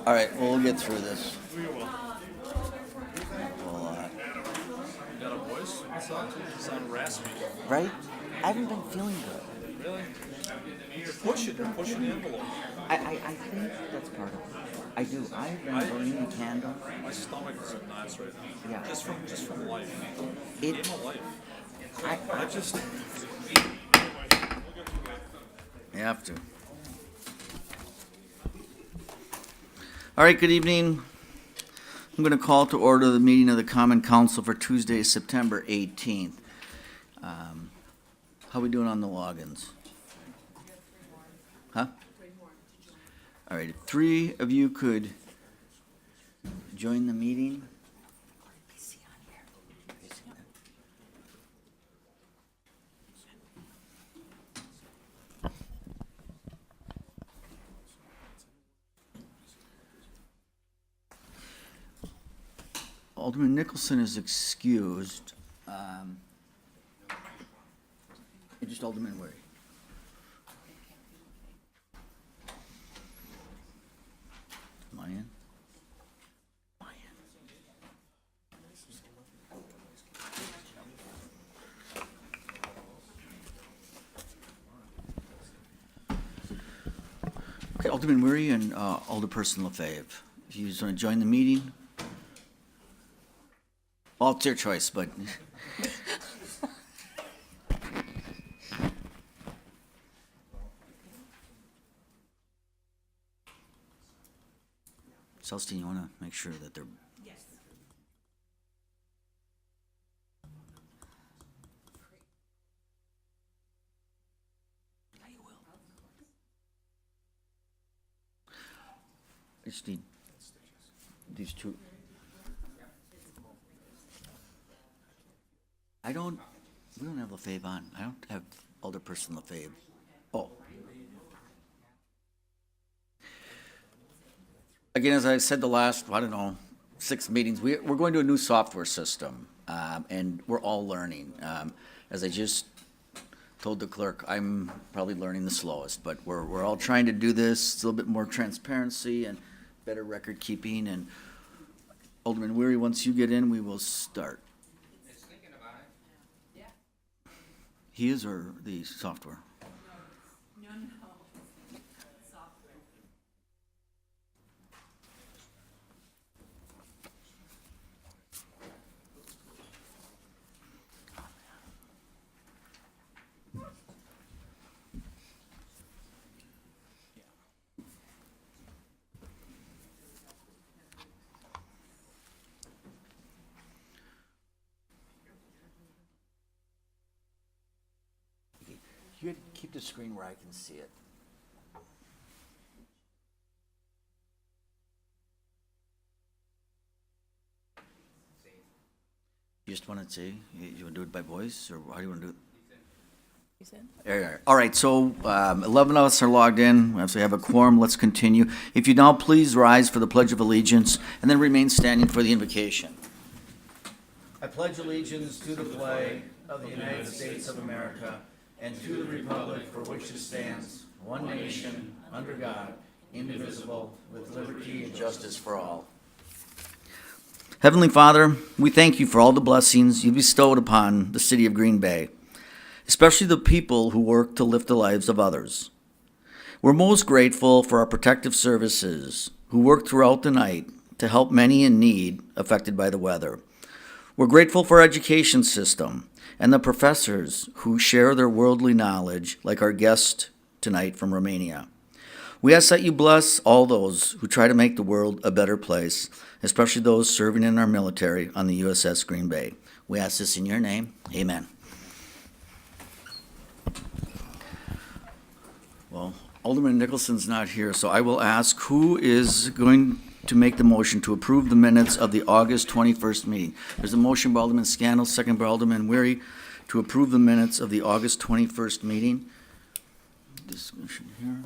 All right, well, we'll get through this. We will. We'll, You got a voice? What's up? You sound raspy. right? I haven't been feeling good. Really? You're pushing the envelope. I think that's part of it. I do. I've been burning the candle. My stomach is in knots right now. Yeah. Just from life. It, Game of life. I I just. You have to. All right, good evening. I'm going to call to order the meeting of the Common Council for Tuesday, September 18th. How we doing on the logins? Huh? All right, if three of you could join the meeting. Alderman Nicholson is excused. Just Alderman Wary. Mayan? Mayan. Okay, Alderman Weary and Alderperson Lefebvre. If you just want to join the meeting. Well, it's your choice, but. Celestine, you want to make sure that they're. Yes. Yeah, you will. I just need these two. We don't have Lefebvre on. I don't have Alderperson Lefebvre. Oh. Again, as I said the last, 6 meetings, we're going to a new software system, and we're all learning. As I just told the clerk, I'm probably learning the slowest, but we're all trying to do this, it's a little bit more transparency and better record keeping, and Alderman Weary, once you get in, we will start. He is, or the software? No. Software. You keep the screen where I can see it. You just want to say, you want to do it by voice, or how do you want to do it? You said? There you are. All right, so 11 of us are logged in. As we have a quorum, let's continue. If you now please rise for the Pledge of Allegiance, and then remain standing for the invocation. I pledge allegiance to the flag of the United States of America and to the republic for which it stands, one nation, under God, indivisible, with liberty and justice for all. Heavenly Father, we thank you for all the blessings you bestowed upon the city of Green Bay, especially the people who work to lift the lives of others. We're most grateful for our protective services who work throughout the night to help many in need affected by the weather. We're grateful for our education system and the professors who share their worldly knowledge, like our guest tonight from Romania. We ask that you bless all those who try to make the world a better place, especially those serving in our military on the USS Green Bay. We ask this in your name. Amen. Well, Alderman Nicholson's not here, so I will ask who is going to make the motion to approve the minutes of the August 21st meeting. There's a motion by Alderman Scannell, second by Alderman Weary, to approve the minutes of the August 21st meeting. Discussion here.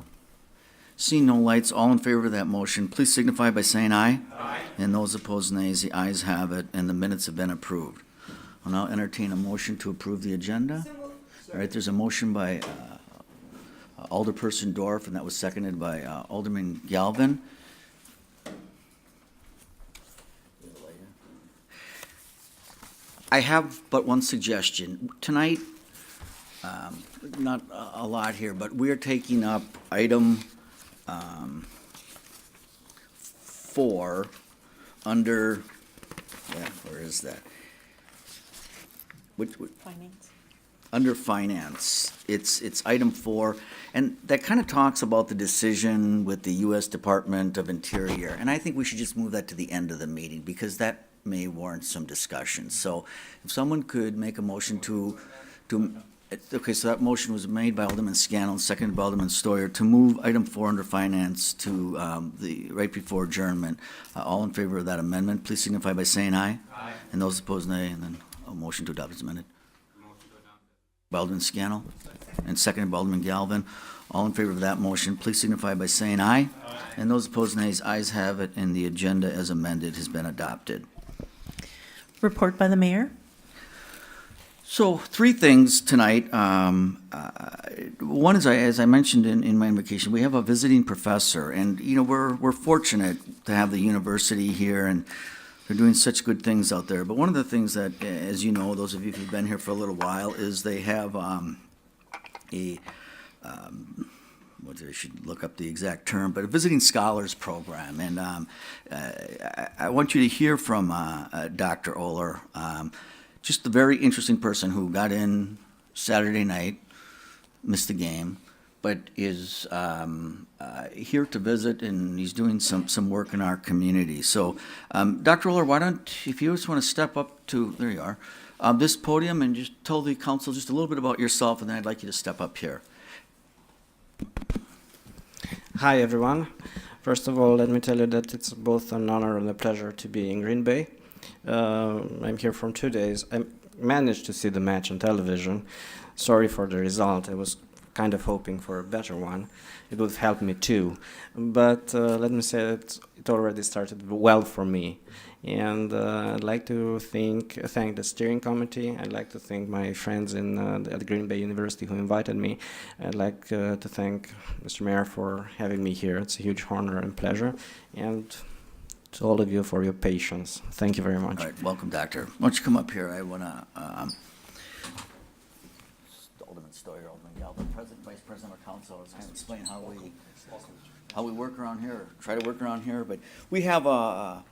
Seeing no lights, all in favor of that motion, please signify by saying aye. Aye. And those opposed, nays. The ayes have it, and the minutes have been approved. I'll now entertain a motion to approve the agenda. All right, there's a motion by Alderperson Dorff, and that was seconded by Alderman Galvin. I have but one suggestion. Tonight, not a lot here, but we're taking up item 4 under, where is that? Which, Finance. under finance. It's item 4, and that kind of talks about the decision with the U.S. Department of Interior. And I think we should just move that to the end of the meeting, because that may warrant some discussion. So if someone could make a motion to, okay, so that motion was made by Alderman Scannell, seconded by Alderman Stoyer, to move item 4 under finance to right before adjournment. All in favor of that amendment, please signify by saying aye. Aye. And those opposed, nay. And then a motion to adopt is amended. By Alderman Scannell, and seconded by Alderman Galvin. All in favor of that motion, please signify by saying aye. Aye. And those opposed, nays. Ayes have it, and the agenda as amended has been adopted. Report by the mayor. So 3 things tonight. One is, as I mentioned in my invocation, we have a visiting professor, and we're fortunate to have the university here, and they're doing such good things out there. But one of the things that, as you know, those of you who've been here for a little while, is they have I should look up the exact term, but a visiting scholars program. And I want you to hear from Dr. Oler, just a very interesting person who got in Saturday night, missed the game, but is here to visit, and he's doing some work in our community. So, Dr. Oler, why don't, if you just want to step up to, there you are, this podium, and just tell the council just a little bit about yourself, and then I'd like you to step up here. Hi, everyone. First of all, let me tell you that it's both an honor and a pleasure to be in Green Bay. I'm here for 2 days. I managed to see the match on television. Sorry for the result. I was kind of hoping for a better one. It would have helped me too. But let me say that it already started well for me. And I'd like to thank the steering committee. I'd like to thank my friends at Green Bay University who invited me. I'd like to thank Mr. Mayor for having me here. It's a huge honor and pleasure. And to all of you for your patience. Thank you very much. All right, welcome, Doctor. Why don't you come up here? I want to, Alderman Stoyer, Alderman Galvin, President, Vice President of our council, is going to explain how we work around here, try to work around here. But we have a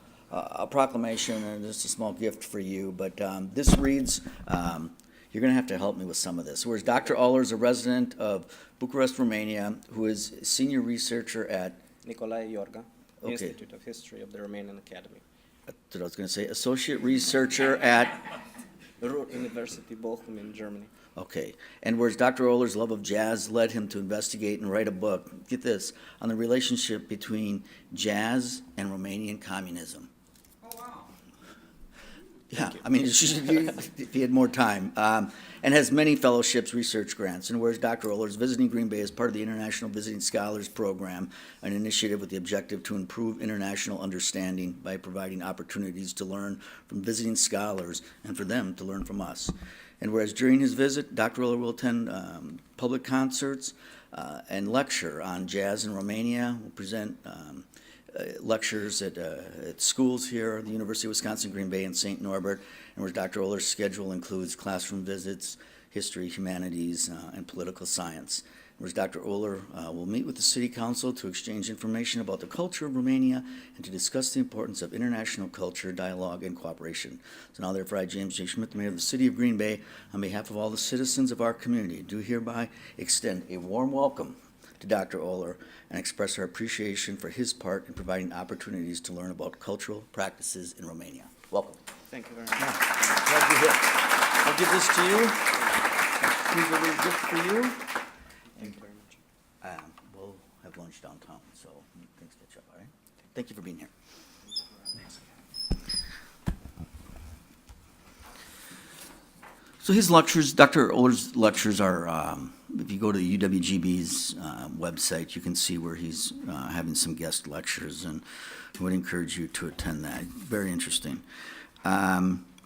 proclamation, and just a small gift for you. But this reads, you're going to have to help me with some of this. Whereas Dr. Oler is a resident of Bucharest, Romania, who is a senior researcher at Nicolae Iorga, Okay. Institute of History of the Romanian Academy. I was going to say associate researcher at, Ruhr University, Bochum in Germany. okay. And whereas Dr. Oler's love of jazz led him to investigate and write a book, get this, on the relationship between jazz and Romanian communism. Yeah, I mean, if he had more time, and has many fellowships, research grants. And whereas Dr. Oler is visiting Green Bay as part of the International Visiting Scholars Program, an initiative with the objective to improve international understanding by providing opportunities to learn from visiting scholars and for them to learn from us. And whereas during his visit, Dr. Oler will attend public concerts and lecture on jazz in Romania, will present lectures at schools here, the University of Wisconsin, Green Bay, and St. Norbert, and where Dr. Oler's schedule includes classroom visits, history, humanities, and political science. Whereas Dr. Oler will meet with the City Council to exchange information about the culture of Romania and to discuss the importance of international culture, dialogue, and cooperation. So now therefore I, James J. Schmidt, the Mayor of the City of Green Bay, on behalf of all the citizens of our community, do hereby extend a warm welcome to Dr. Oler and express our appreciation for his part in providing opportunities to learn about cultural practices in Romania. Welcome. Thank you very much. Glad you're here. I'll give this to you. Here's a little gift for you. Thank you very much. We'll have lunch downtown, so things catch up, all right? Thank you for being here. So his lectures, Dr. Oler's lectures are, if you go to the UWGB's website, you can see where he's having some guest lectures, and I would encourage you to attend that. Very interesting.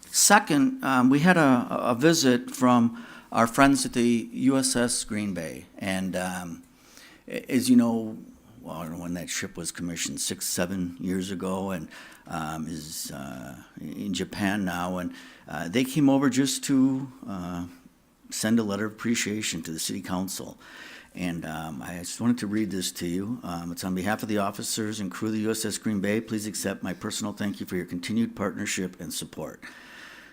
Second, we had a visit from our friends at the USS Green Bay, and as you know, well, I don't know when that ship was commissioned, 6, 7 years ago, and is in Japan now. And they came over just to send a letter of appreciation to the city council. And I just wanted to read this to you. It's on behalf of the officers and crew of the USS Green Bay. Please accept my personal thank you for your continued partnership and support.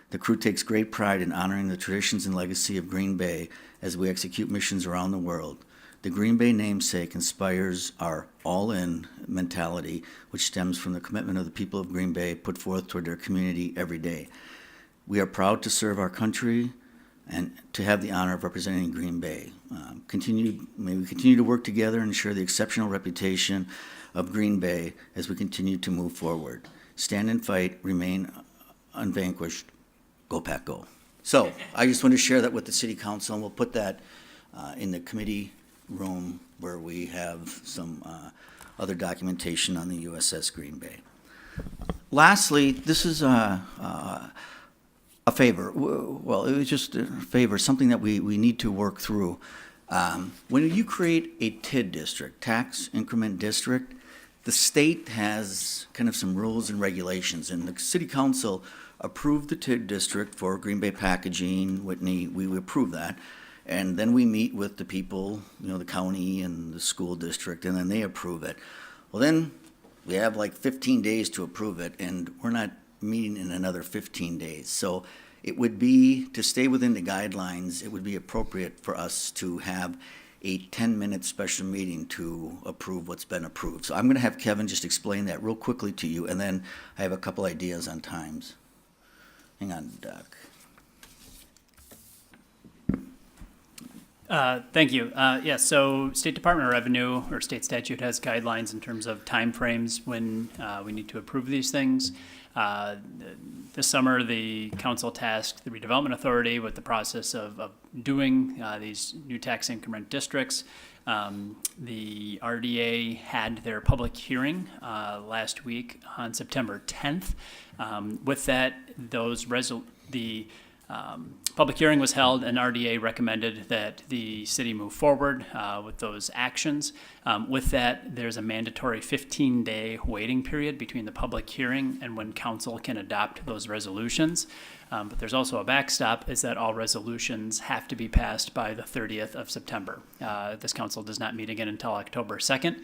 The crew takes great pride in honoring the traditions and legacy of Green Bay as we execute missions around the world. The Green Bay namesake inspires our all-in mentality, which stems from the commitment of the people of Green Bay put forth toward their community every day. We are proud to serve our country and to have the honor of representing Green Bay. May we continue to work together and ensure the exceptional reputation of Green Bay as we continue to move forward. Stand and fight, remain unvanquished. Go Pack Go. So I just want to share that with the city council, and we'll put that in the committee room where we have some other documentation on the USS Green Bay. Lastly, this is a favor. Well, it was just a favor, something that we need to work through. When you create a TID district, tax increment district, the state has kind of some rules and regulations, and the city council approved the TID district for Green Bay Packaging, Whitney. We approve that. And then we meet with the people, the county and the school district, and then they approve it. Well, then we have like 15 days to approve it, and we're not meeting in another 15 days. So it would be, to stay within the guidelines, it would be appropriate for us to have a 10-minute special meeting to approve what's been approved. So I'm going to have Kevin just explain that real quickly to you, and then I have a couple ideas on times. Hang on, Doc. Thank you. So State Department of Revenue or state statute has guidelines in terms of timeframes when we need to approve these things. This summer, the council tasked the Redevelopment Authority with the process of doing these new tax increment districts. The RDA had their public hearing last week on September 10th. With that, the public hearing was held, and RDA recommended that the city move forward with those actions. With that, there's a mandatory 15-day waiting period between the public hearing and when council can adopt those resolutions. But there's also a backstop, is that all resolutions have to be passed by the 30th of September. This council does not meet again until October 2nd.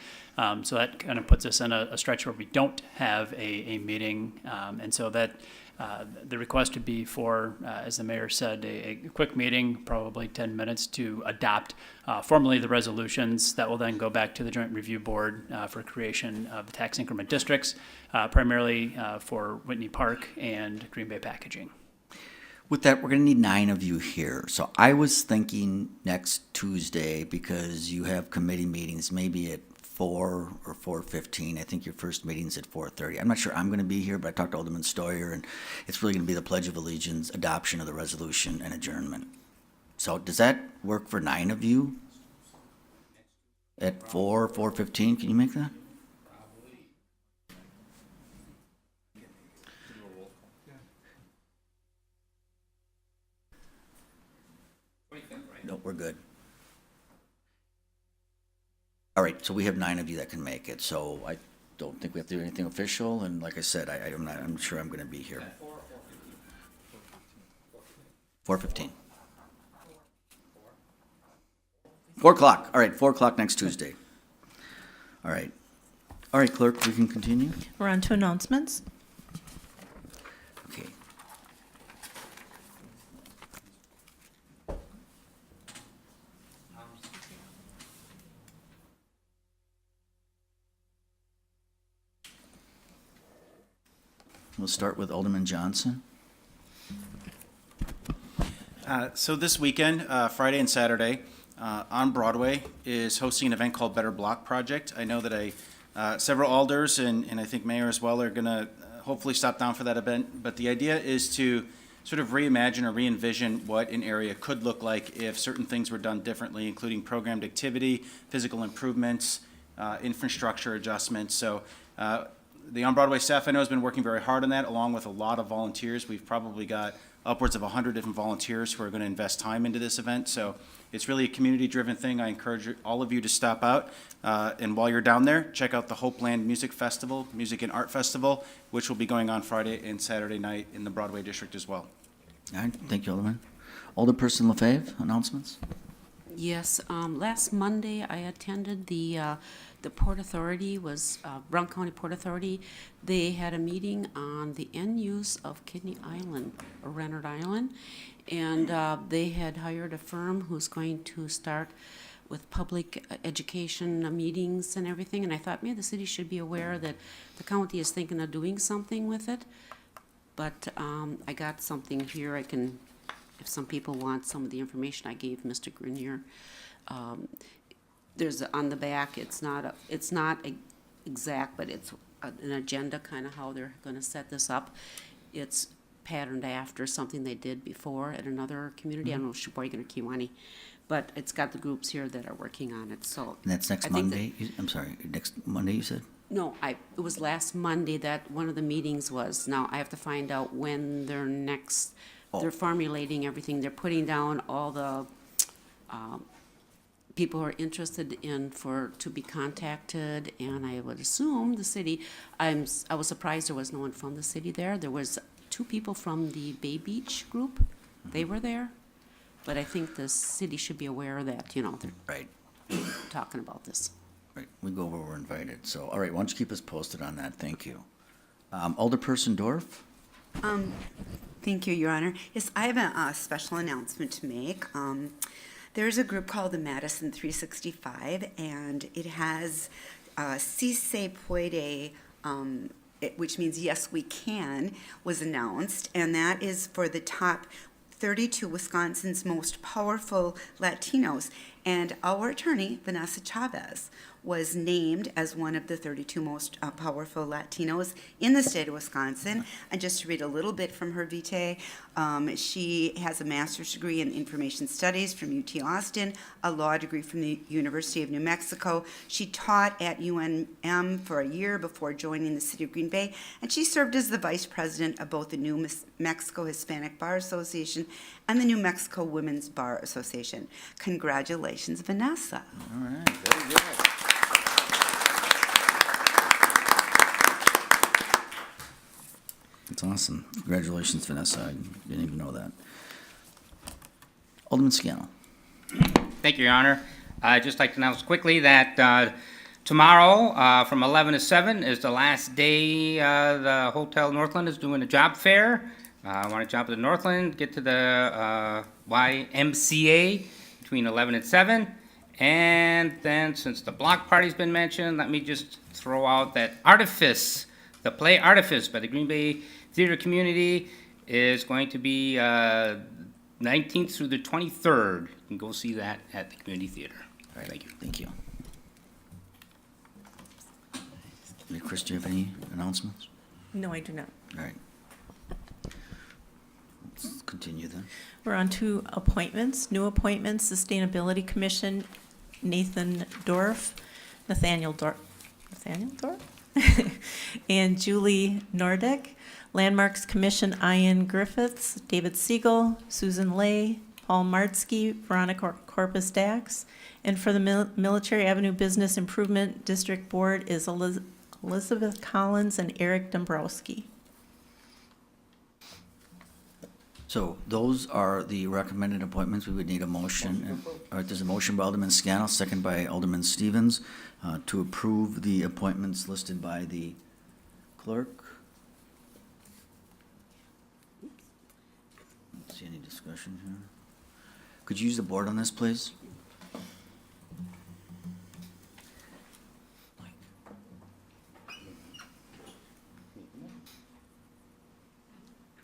So that kind of puts us in a stretch where we don't have a meeting. And so that the request would be for, as the mayor said, a quick meeting, probably 10 minutes, to adopt formally the resolutions that will then go back to the Joint Review Board for creation of the tax increment districts, primarily for Whitney Park and Green Bay Packaging. With that, we're going to need 9 of you here. So I was thinking next Tuesday, because you have committee meetings, maybe at 4 or 4:15. I think your first meeting's at 4:30. I'm not sure I'm going to be here, but I talked to Alderman Stoyer, and it's really going to be the Pledge of Allegiance, adoption of the resolution, and adjournment. So does that work for 9 of you? At 4:15, can you make that? No, we're good. All right, so we have 9 of you that can make it, so I don't think we have to do anything official, and like I said, I'm sure I'm gonna be here. 4:15. 4 o'clock, all right, 4 o'clock next Tuesday. All right, clerk, we can continue? We're on to announcements. Okay. We'll start with Alderman Johnson. So this weekend, Friday and Saturday, On Broadway is hosting an event called Better Block Project. I know that several alders and I think mayor as well are going to hopefully stop down for that event. But the idea is to sort of reimagine or re-envision what an area could look like if certain things were done differently, including programmed activity, physical improvements, infrastructure adjustments. So the On Broadway staff I know has been working very hard on that, along with a lot of volunteers. We've probably got upwards of 100 different volunteers who are going to invest time into this event. So it's really a community-driven thing. I encourage all of you to stop out. And while you're down there, check out the Hopeland Music Festival, Music and Art Festival, which will be going on Friday and Saturday night in the Broadway district as well. All right, thank you, Alderman. Alderperson LaFave, announcements? Yes, last Monday I attended the Port Authority Brown County Port Authority. They had a meeting on the end use of Kidney Island, or Renard Island. And they had hired a firm who's going to start with public education meetings and everything. And I thought, maybe the city should be aware that the county is thinking of doing something with it. But I got something here. If some people want some of the information I gave Mr. Grenier, there's on the back. It's not exact, but it's an agenda, kind of how they're going to set this up. It's patterned after something they did before at another community. I don't know, Sheboygan or Kiwanee, but it's got the groups here that are working on it. So And that's next I think Monday? I'm sorry, next Monday, you said? No, it was last Monday that one of the meetings was. Now, I have to find out when their next, they're formulating everything. They're putting down all the people who are interested to be contacted, and I would assume the city. I was surprised there was no one from the city there. There was 2 people from the Bay Beach group. They were there. But I think the city should be aware that, they're Right, talking about this. right. We go where we're invited. So, all right, why don't you keep us posted on that? Thank you. Alderperson Dorf? Thank you, Your Honor. Yes, I have a special announcement to make. There's a group called the Madison 365, and it has Si Se Puede, which means yes, we can, was announced, and that is for the top 32 Wisconsin's most powerful Latinos. And our attorney, Vanessa Chavez, was named as one of the 32 most powerful Latinos in the state of Wisconsin. And just to read a little bit from her vitae, she has a master's degree in information studies from UT Austin, a law degree from the University of New Mexico. She taught at UNM for a year before joining the city of Green Bay, and she served as the vice president of both the New Mexico Hispanic Bar Association and the New Mexico Women's Bar Association. Congratulations, Vanessa. All right, very good. That's awesome. Congratulations, Vanessa. I didn't even know that. Alderman Scannell. Thank you, Your Honor. I'd just like to announce quickly that tomorrow from 11 to 7 is the last day the Hotel Northland is doing a job fair. I want to jump to Northland, get to the YMCA between 11 and 7. And then, since the block party's been mentioned, let me just throw out that Artifice, the play Artifice by the Green Bay Theater Community is going to be 19th through the 23rd. You can go see that at the Community Theater. All right, thank you. Thank you. Chris, do you have any announcements? No, I do not. All right. Let's continue then. We're on to appointments, new appointments, Sustainability Commission, Nathaniel Dorf, and Julie Nordick. Landmarks Commission, Ian Griffiths, David Siegel, Susan Lay, Paul Martzke, Veronica Corpus Dax. And for the Military Avenue Business Improvement District Board is Elizabeth Collins and Eric Dombrowski. So those are the recommended appointments. We would need a motion. All right, there's a motion by Alderman Scannell, second by Alderman Stevens, to approve the appointments listed by the clerk. Don't see any discussion here. Could you use the board on this, please?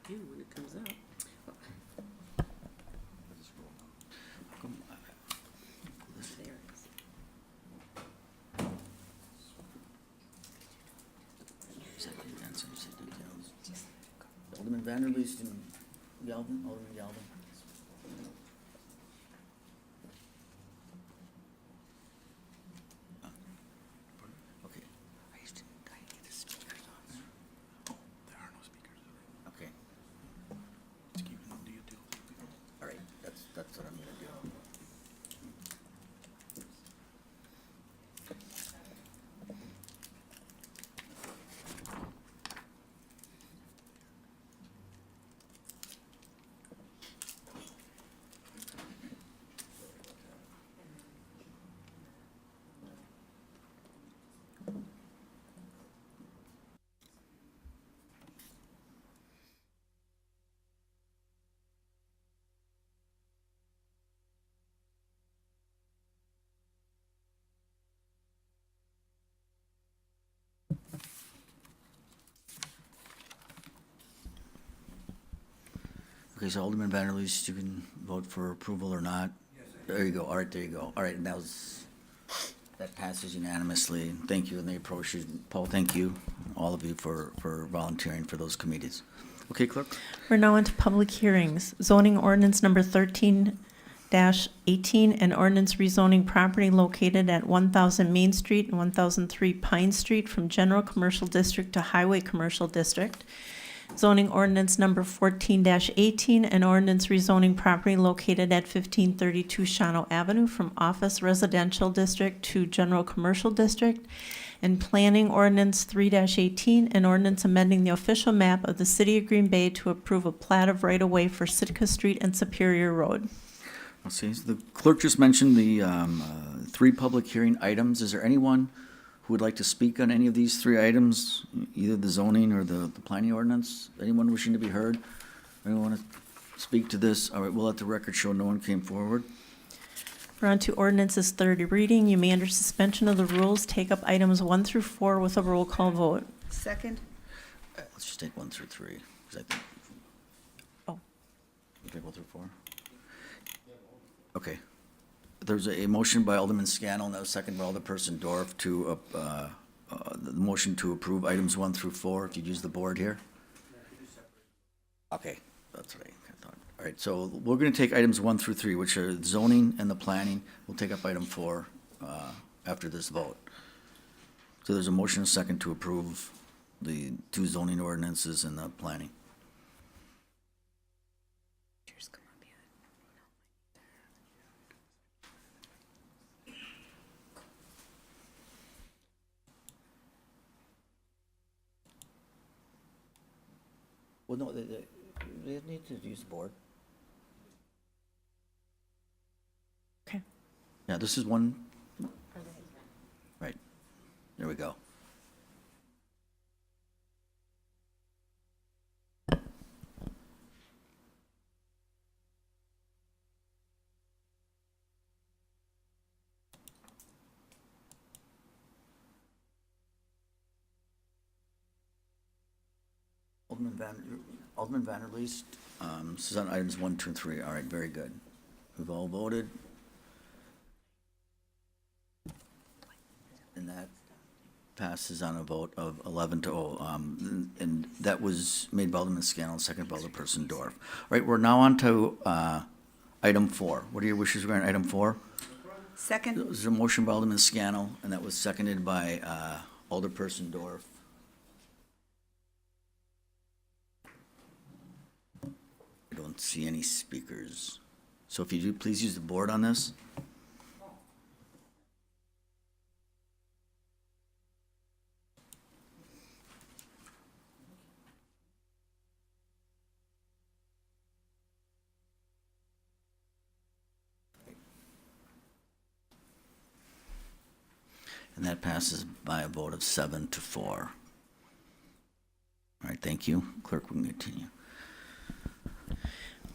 Yeah, when it comes up. There it is. Alderman Vanderleest and Galvin, Alderman Galvin. Okay. I used to get the speakers on there. Oh, there are no speakers. Okay. Let's keep it. Okay, so Alderman Vanderleest, you can vote for approval or not. There you go. All right, there you go. All right, and that passes unanimously. Thank you, and they approach you. Paul, thank you, all of you, for volunteering for those committees. Okay, clerk? We're now into public hearings. Zoning ordinance number 13-18, and ordinance rezoning property located at 1,000 Main Street and 1,003 Pine Street from general commercial district to highway commercial district. Zoning ordinance number 14-18, and ordinance rezoning property located at 1532 Shawano Avenue from office residential district to general commercial district. And planning ordinance 3-18, and ordinance amending the official map of the city of Green Bay to approve a plat of right-of-way for Sitka Street and Superior Road. Let's see, so the clerk just mentioned the 3 public hearing items. Is there anyone who would like to speak on any of these 3 items, either the zoning or the planning ordinance? Anyone wishing to be heard? Anyone want to speak to this? All right, we'll let the record show no one came forward. We're on to ordinance's third reading. You may, under suspension of the rules, take up items 1 through 4 with a roll call vote. Second? Let's just take 1 through 3, 'cause I think. Oh. You take 1 through 4? Okay. There's a motion by Alderman Scannell, and that was seconded by Alderperson Dorf to, the motion to approve items 1 through 4, if you'd use the board here. Okay, that's what I thought. All right, so we're gonna take items 1 through 3, which are zoning and the planning. We'll take up item 4, after this vote. So there's a motion and a second to approve the 2 zoning ordinances and the planning. Well, no, they need to use the board. Okay. Yeah, this is one. Right, there we go. Alderman Vanderleest, this is on items 1, 2, and 3. All right, very good. We've all voted. And that passes on a vote of 11 to 0. And that was made by Alderman Scannell, seconded by Alderperson Dorf. All right, we're now on to item 4. What are your wishes regarding item 4? Second? There's a motion by Alderman Scannell, and that was seconded by Alderperson Dorf. I don't see any speakers. So if you do, please use the board on this. And that passes by a vote of 7 to 4. All right, thank you. Clerk, we can continue.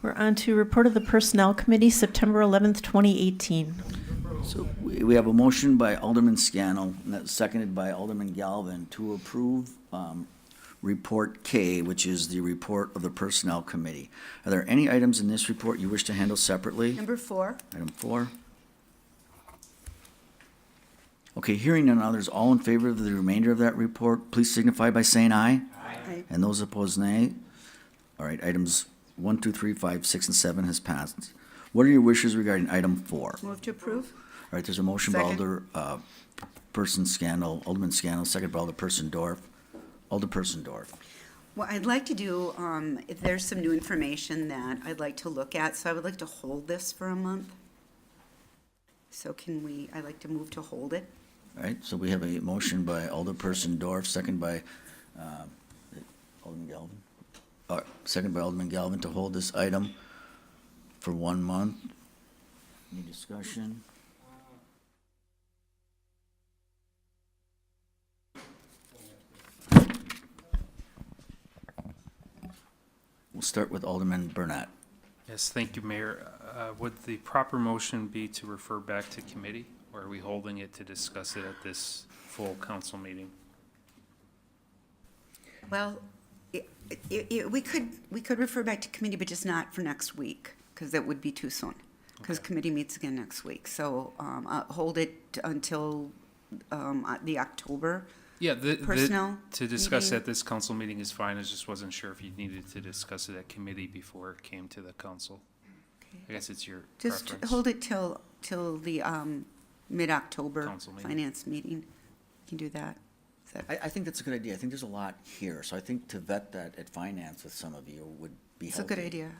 We're on to report of the Personnel Committee, September 11th, 2018. So we have a motion by Alderman Scannell, and that's seconded by Alderman Galvin, to approve Report K, which is the report of the Personnel Committee. Are there any items in this report you wish to handle separately? Number 4? Item 4. Okay, hearing none others, all in favor of the remainder of that report, please signify by saying aye. Aye. And those opposed, nay. All right, items 1, 2, 3, 5, 6, and 7 has passed. What are your wishes regarding item 4? Move to approve? All right, there's a motion by Second. Alderman Scannell, second by Alderperson Dorf. Alderperson Dorf. Well, I'd like to do, if there's some new information that I'd like to look at, so I would like to hold this for a month. So I'd like to move to hold it. All right, so we have a motion by Alderperson Dorf, second by Alderman Galvin. Second by Alderman Galvin to hold this item for 1 month. Any discussion? We'll start with Alderman Burnett. Yes, thank you, Mayor. Would the proper motion be to refer back to committee, or are we holding it to discuss it at this full council meeting? Well, We could refer back to committee, but just not for next week, because that would be too soon. Because committee meets again next week, so hold it until the October. Yeah, Personnel to discuss meeting? at this council meeting is fine. I just wasn't sure if you needed to discuss it at committee before it came to the council. I guess it's your Just preference. hold it till the mid-October Council meeting. finance meeting. You can do that. Is that- I think that's a good idea. I think there's a lot here, so I think to vet that at finance with some of you would be It's helpful. a good idea.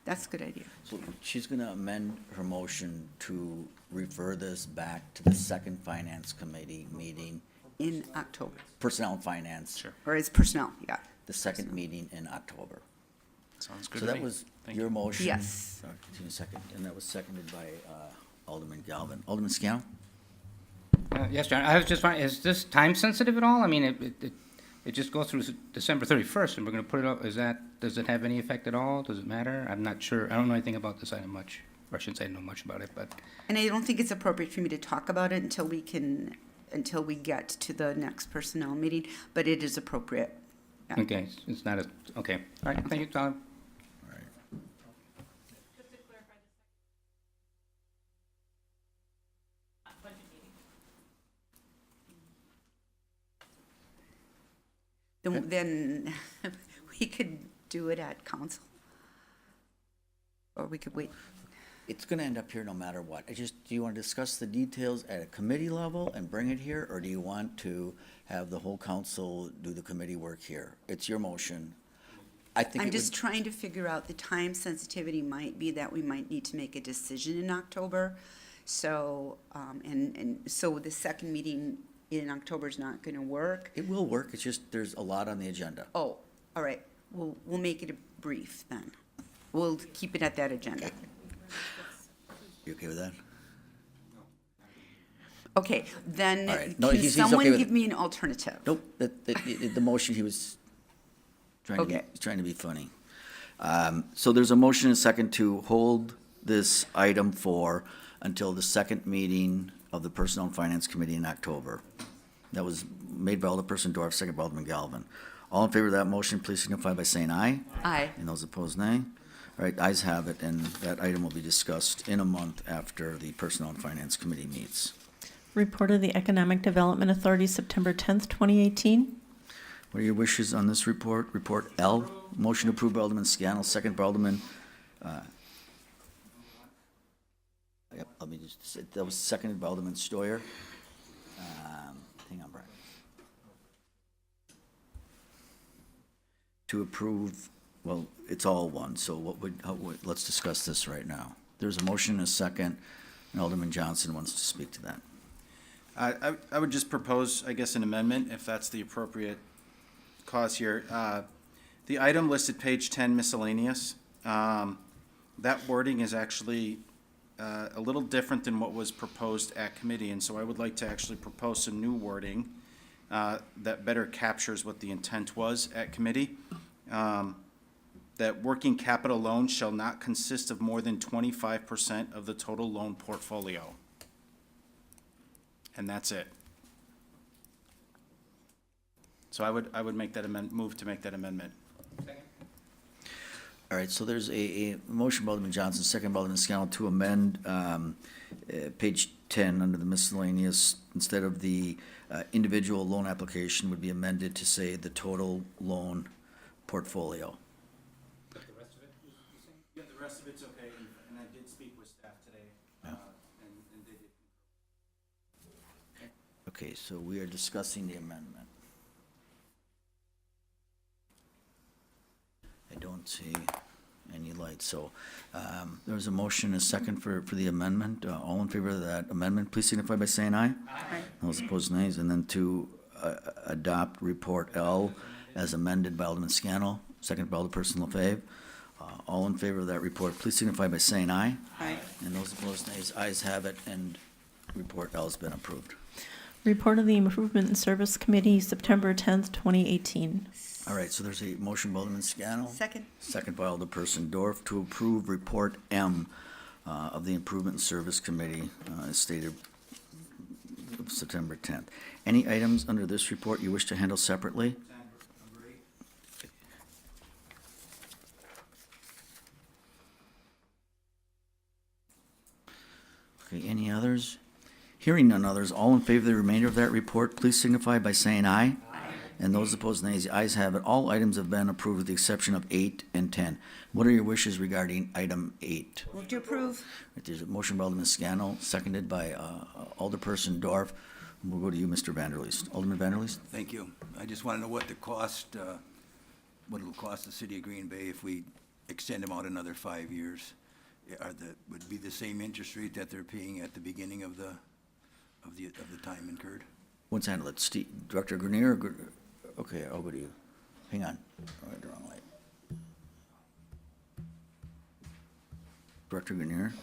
That's a good idea. So she's gonna amend her motion to refer this back to the second finance committee meeting, In October, personnel and finance. Sure. or it's personnel, yeah. The second meeting in October. Sounds good So to that me. was Thank your you. motion. Yes. Give me a second, and that was seconded by Alderman Galvin. Alderman Scannell? Yes, John, I was just wondering, is this time sensitive at all? I mean, it just goes through December 31st, and we're gonna put it up, does it have any effect at all? Does it matter? I'm not sure. I don't know anything about this item much, or I shouldn't say I know much about it, but, And I don't think it's appropriate for me to talk about it until we get to the next personnel meeting, but it is appropriate. Yeah. okay, it's not a, okay. All right, thank you, Tyler. Then we could do it at council. Or we could wait. It's gonna end up here no matter what. Do you wanna discuss the details at a committee level and bring it here, or do you want to have the whole council do the committee work here? It's your motion. I think I'm it just would, trying to figure out the time sensitivity might be that we might need to make a decision in October. So, and so the second meeting in October is not gonna work. it will work, it's just, there's a lot on the agenda. Oh, all right, we'll make it a brief then. We'll keep it at that agenda. You okay with that? Okay, then All right. No, can he's okay someone with give it. me an alternative? Nope, the motion, he was Okay. trying to be funny. So there's a motion and a second to hold this item until the second meeting of the Personnel and Finance Committee in October. That was made by Alderperson Dorf, second by Alderman Galvin. All in favor of that motion, please signify by saying aye. Aye. And those opposed, nay. All right, ayes have it, and that item will be discussed in a month after the Personnel and Finance Committee meets. Report of the Economic Development Authority, September 10th, 2018. What are your wishes on this report? Report L, motion approved by Alderman Scannell, second by Alderman, yep, let me just, that was seconded by Alderman Stoyer. Hang on, Brian. To approve, well, it's all one, so let's discuss this right now. There's a motion and a second, and Alderman Johnson wants to speak to that. I would just propose, I guess, an amendment, if that's the appropriate cause here. The item listed page 10 miscellaneous, that wording is actually a little different than what was proposed at committee, and so I would like to actually propose some new wording that better captures what the intent was at committee. That working capital loans shall not consist of more than 25% of the total loan portfolio. And that's it. So I would make that move to make that amendment. All right, so there's a motion by Alderman Johnson, second by Alderman Scannell to amend page 10 under the miscellaneous, instead of the individual loan application would be amended to say the total loan portfolio. Yeah, the rest of it's okay, and I did speak with staff today, and they did. Okay, so we are discussing the amendment. I don't see any lights, so there's a motion and a second for the amendment. All in favor of that amendment, please signify by saying aye. Aye. Those opposed, nays. And then to adopt report L as amended by Alderman Scannell, second by Alderperson LaFave. All in favor of that report, please signify by saying aye. Aye. And those opposed, nays. Ayes have it, and report L has been approved. Report of the Improvement and Service Committee, September 10th, 2018. All right, so there's a motion by Alderman Scannell. Second. Second by Alderperson Dorf to approve report M of the Improvement and Service Committee as stated September 10th. Any items under this report you wish to handle separately? others? Hearing none others, all in favor of the remainder of that report, please signify by saying aye. And those opposed, nays. The ayes have it. All items have been approved with the exception of 8 and 10. What are your wishes regarding item 8? Move to approve. There's a motion by Alderman Scannell, seconded by Alderperson Dorf. We'll go to you, Mr. Vanderleest. Alderman Vanderleest? Thank you. I just want to know what the cost, what it'll cost the city of Green Bay if we extend them out another 5 years. Would be the same interest rate that they're paying at the beginning of the time incurred? Let's handle it. Steve, Director Grenier? Okay, I'll go to you. Hang on. All right, the wrong light. Director Grenier?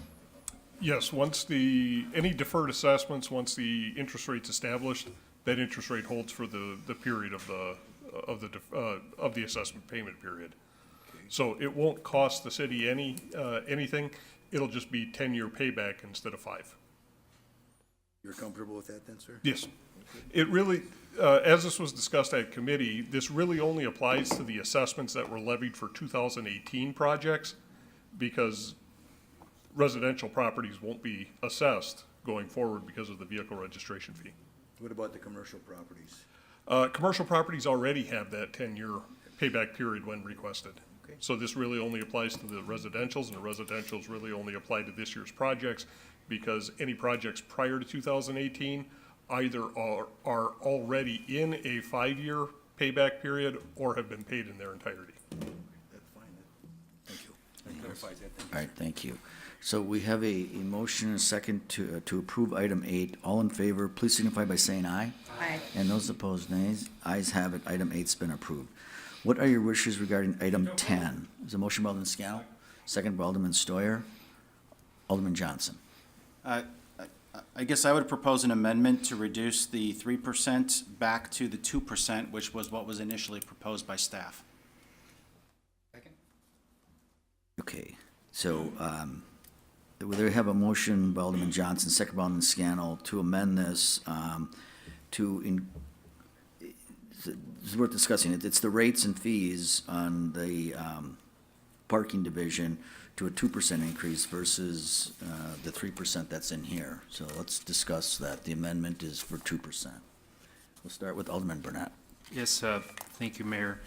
Yes, once any deferred assessments, once the interest rate's established, that interest rate holds for the period of the assessment payment period. So it won't cost the city anything. It'll just be 10-year payback instead of 5. You're comfortable with that then, sir? Yes. It really, as this was discussed at committee, this really only applies to the assessments that were levied for 2018 projects, because residential properties won't be assessed going forward because of the vehicle registration fee. What about the commercial properties? Commercial properties already have that 10-year payback period when requested. Okay. So this really only applies to the residentials, and the residentials really only apply to this year's projects, because any projects prior to 2018 either are already in a 5-year payback period or have been paid in their entirety. That's fine. Thank you. That clarifies that. Thank you. All right, thank you. So we have a motion and a second to approve item 8. All in favor, please signify by saying aye. Aye. And those opposed, nays. Ayes have it. Item 8's been approved. What are your wishes regarding item 10? Is a motion by Alderman Scannell, second by Alderman Stoyer. Alderman Johnson. I guess I would propose an amendment to reduce the 3% back to the 2%, which was what was initially proposed by staff. Okay, so we have a motion by Alderman Johnson, second by Alderman Scannell, to amend this it's worth discussing it. It's the rates and fees on the parking division to a 2% increase versus the 3% that's in here. So let's discuss that. The amendment is for 2%. We'll start with Alderman Burnett. Yes, thank you, Mayor.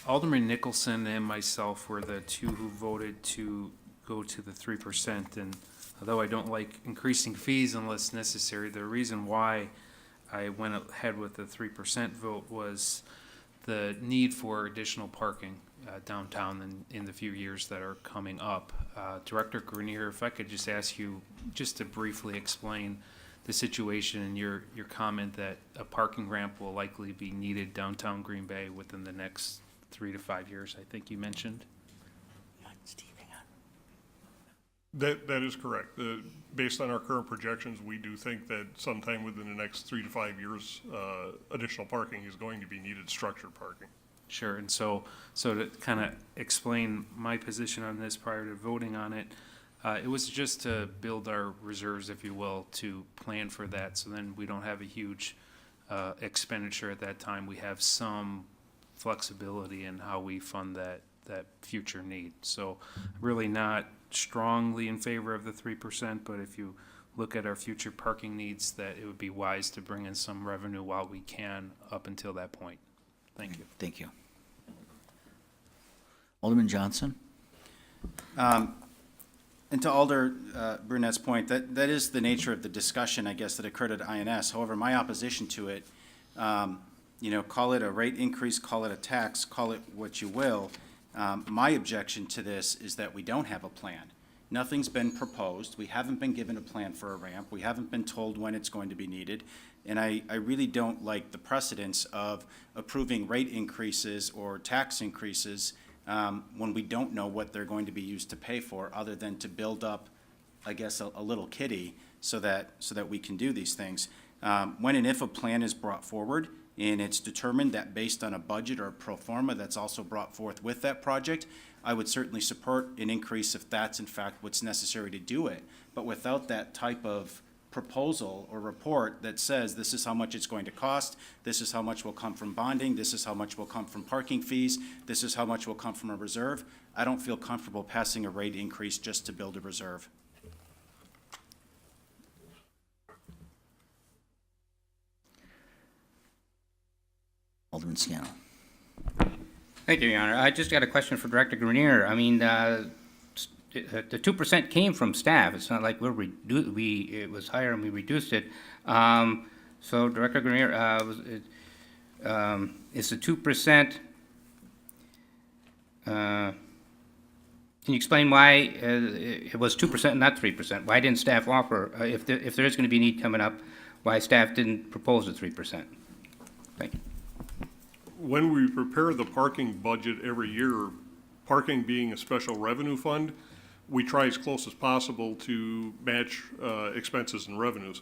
Alderman Nicholson and myself were the two who voted to go to the 3%. And although I don't like increasing fees unless necessary, the reason why I went ahead with the 3% vote was the need for additional parking downtown in the few years that are coming up. Director Grenier, if I could just ask you just to briefly explain the situation and your comment that a parking ramp will likely be needed downtown Green Bay within the next 3 to 5 years, I think you mentioned. That is correct. Based on our current projections, we do think that sometime within the next 3 to 5 years, additional parking is going to be needed, structured parking. Sure, and so to kind of explain my position on this prior to voting on it, it was just to build our reserves, if you will, to plan for that, so then we don't have a huge expenditure at that time. We have some flexibility in how we fund that future need. So really not strongly in favor of the 3%, but if you look at our future parking needs, that it would be wise to bring in some revenue while we can up until that point. Thank you. Thank you. Alderman Johnson? And to Alder Burnett's point, that is the nature of the discussion, I guess, that occurred at INS. However, my opposition to it, call it a rate increase, call it a tax, call it what you will. My objection to this is that we don't have a plan. Nothing's been proposed. We haven't been given a plan for a ramp. We haven't been told when it's going to be needed. And I really don't like the precedence of approving rate increases or tax increases when we don't know what they're going to be used to pay for, other than to build up, I guess, a little kitty so that we can do these things. When and if a plan is brought forward, and it's determined that based on a budget or a pro forma that's also brought forth with that project, I would certainly support an increase if that's in fact what's necessary to do it. But without that type of proposal or report that says this is how much it's going to cost, this is how much will come from bonding, this is how much will come from parking fees, this is how much will come from a reserve, I don't feel comfortable passing a rate increase just to build a reserve. Alderman Scannell. Thank you, Your Honor. I just got a question for Director Grenier. I mean, the 2% came from staff. It's not like it was higher and we reduced it. So Director Grenier, is the 2%, can you explain why it was 2% and not 3%? Why didn't staff offer, if there is going to be need coming up, why staff didn't propose the 3%? Thank you. When we prepare the parking budget every year, parking being a special revenue fund, we try as close as possible to match expenses and revenues.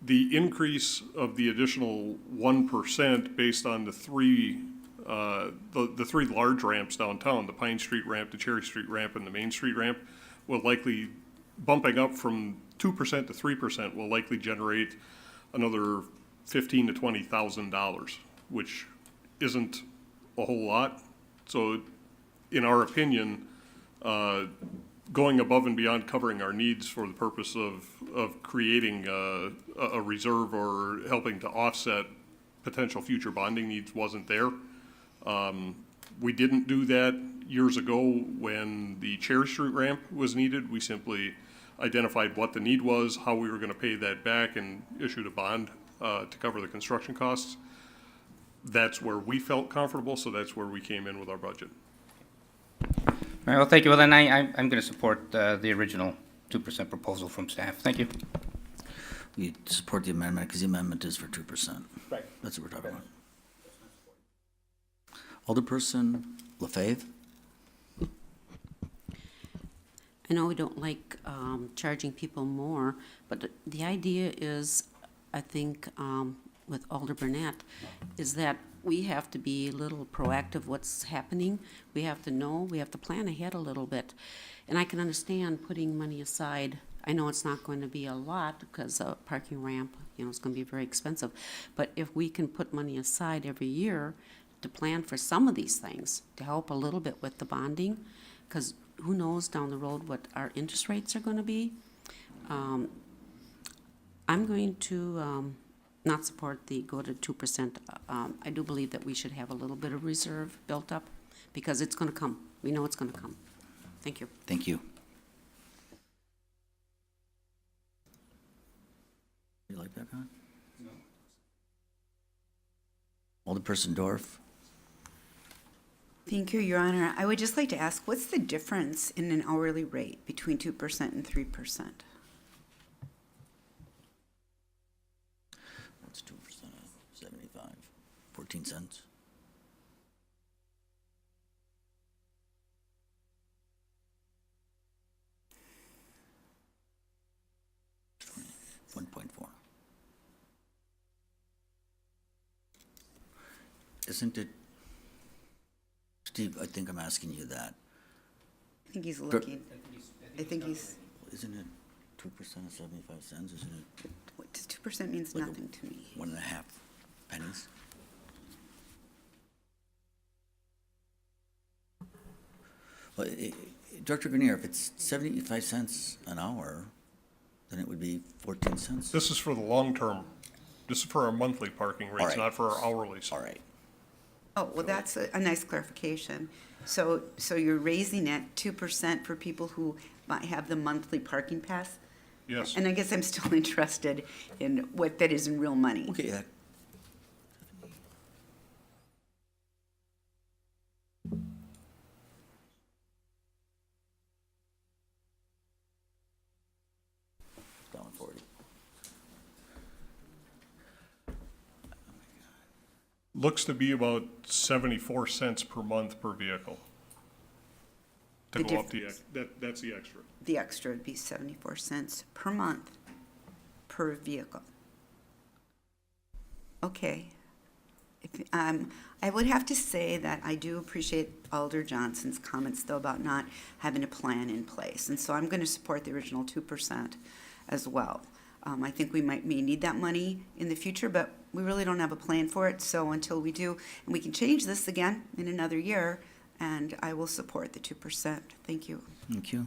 The increase of the additional 1% based on the three large ramps downtown, the Pine Street ramp, the Cherry Street ramp, and the Main Street ramp, will likely, bumping up from 2% to 3%, will likely generate another $15,000 to $20,000, which isn't a whole lot. So in our opinion, going above and beyond covering our needs for the purpose of creating a reserve or helping to offset potential future bonding needs wasn't there. We didn't do that years ago when the Cherry Street ramp was needed. We simply identified what the need was, how we were going to pay that back, and issued a bond to cover the construction costs. That's where we felt comfortable, so that's where we came in with our budget. All right, well, thank you. Well, then I'm going to support the original 2% proposal from staff. Thank you. We support the amendment because the amendment is for 2%. Right. That's what we're talking about. Alderperson LaFave? I know we don't like charging people more, but the idea is, I think, with Alder Burnett, is that we have to be a little proactive what's happening. We have to know, we have to plan ahead a little bit. And I can understand putting money aside. I know it's not going to be a lot because a parking ramp, it's going to be very expensive. But if we can put money aside every year to plan for some of these things, to help a little bit with the bonding, because who knows down the road what our interest rates are going to be. I'm going to not support the go to 2%. I do believe that we should have a little bit of reserve built up because it's going to come. We know it's going to come. Thank you. Thank you. You like that, Con? No. Alderperson Dorff? Thank you, Your Honor. I would just like to ask, what's the difference in an hourly rate between 2% and 3%? What's 2% of 75? 14 cents. $1.4. Isn't it, Steve, I think I'm asking you that. I think he's looking. I think he's, Isn't it 2% of 75 cents? Isn't it what, 2% means Like a- nothing to me. 1.5 pennies? Well, Director Grenier, if it's 75 cents an hour, then it would be 14 cents. This is for the long term. This is for our monthly parking rates, right. not for our hourly. All right. Oh, well, that's a nice clarification. So you're raising it 2% for people who might have the monthly parking pass? Yes. And I guess I'm still interested in what that is in real money. Okay, that. $1.40. Looks to be about 74 cents per month per vehicle. To The go up the, difference. that's the extra. The extra would be 74 cents per month per vehicle. Okay. I would have to say that I do appreciate Alder Johnson's comments, though, about not having a plan in place. And so I'm going to support the original 2% as well. I think we may need that money in the future, but we really don't have a plan for it. So until we do, and we can change this again in another year, and I will support the 2%. Thank you. Thank you.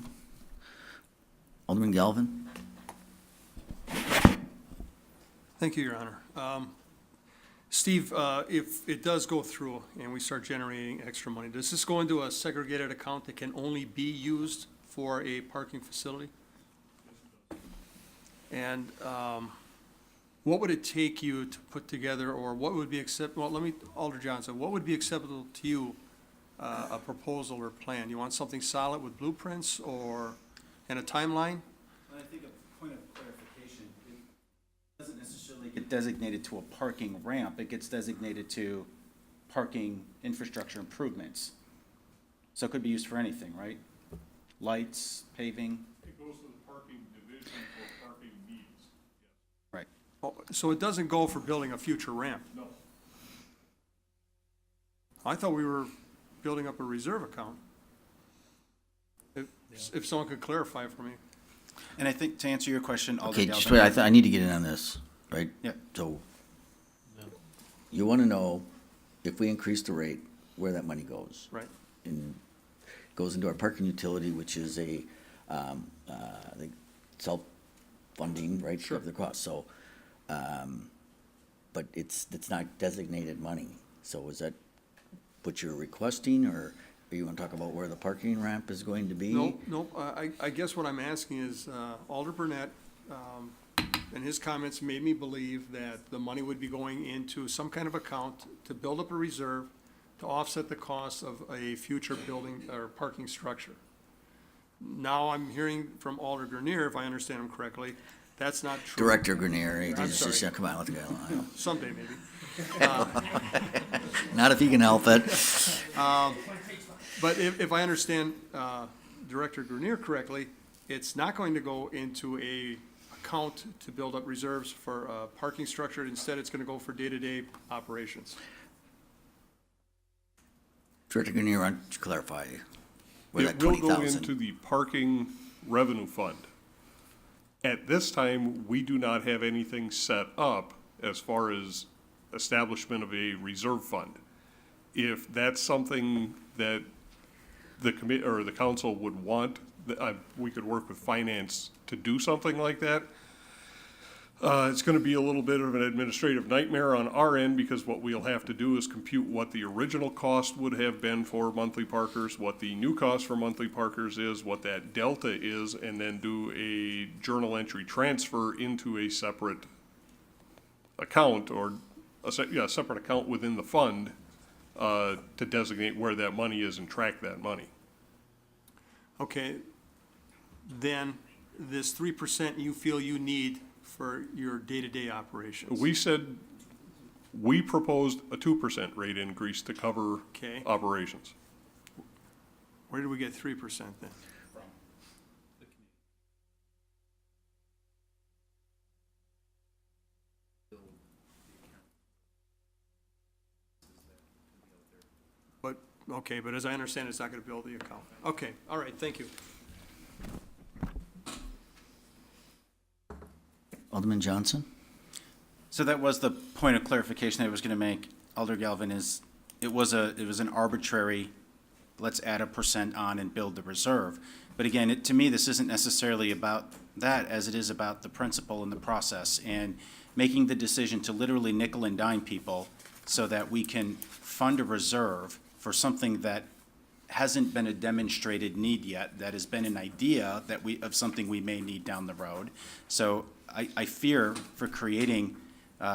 Alderman Galvin? Thank you, Your Honor. Steve, if it does go through and we start generating extra money, does this go into a segregated account that can only be used for a parking facility? And what would it take you to put together, or what would be Alder Johnson, what would be acceptable to you, a proposal or plan? You want something solid with blueprints and a timeline? I think a point of clarification, it doesn't necessarily get designated to a parking ramp, it gets designated to parking infrastructure improvements. So it could be used for anything, right? Lights, paving, It goes to the parking division for parking needs. right? Oh, so it doesn't go for building a future ramp? No. I thought we were building up a reserve account. If someone could clarify for me. And I think to answer your question, Alder Okay, just Galvin. wait, I need to get in on this, right? Yeah. So, you want to know if we increase the rate, where that money goes. Right. And goes into our parking utility, which is a, I think, self-funding, right? Sure. Of the cost, so, but it's not designated money. So is that what you're requesting, or you want to talk about where the parking ramp is going to be? No, I guess what I'm asking is, Alder Burnett, and his comments made me believe that the money would be going into some kind of account to build up a reserve to offset the cost of a future building or parking structure. Now I'm hearing from Alder Grenier, if I understand him correctly, that's not true. Director Grenier, I'm just, sorry. come on, let the guy alone. Someday, maybe. Not if he can help it. But if I understand Director Grenier correctly, it's not going to go into a account to build up reserves for parking structure. Instead, it's going to go for day-to-day operations. Director Grenier, why don't you clarify where that It will go 20,000? into the parking revenue fund. At this time, we do not have anything set up as far as establishment of a reserve fund. If that's something that the commit, or the council would want, we could work with finance to do something like that. It's gonna be a little bit of an administrative nightmare on our end, because what we'll have to do is compute what the original cost would have been for monthly parkers, what the new cost for monthly parkers is, what that delta is, and then do a journal entry transfer into a separate account, or a separate account within the fund, to designate where that money is and track that money. Okay, then this 3% you feel you need for your day-to-day operations. We said, we proposed a 2% rate increase to cover Okay. operations. Where did we get 3% then? But, okay, but as I understand, it's not gonna build the account. Okay, all right, thank you. Alderman Johnson? So that was the point of clarification that I was going to make, Alder Galvin, is it was an arbitrary, let's add a % on and build the reserve. But again, to me, this isn't necessarily about that as it is about the principle and the process and making the decision to literally nickel and dime people so that we can fund a reserve for something that hasn't been a demonstrated need yet, that has been an idea of something we may need down the road. So I fear for creating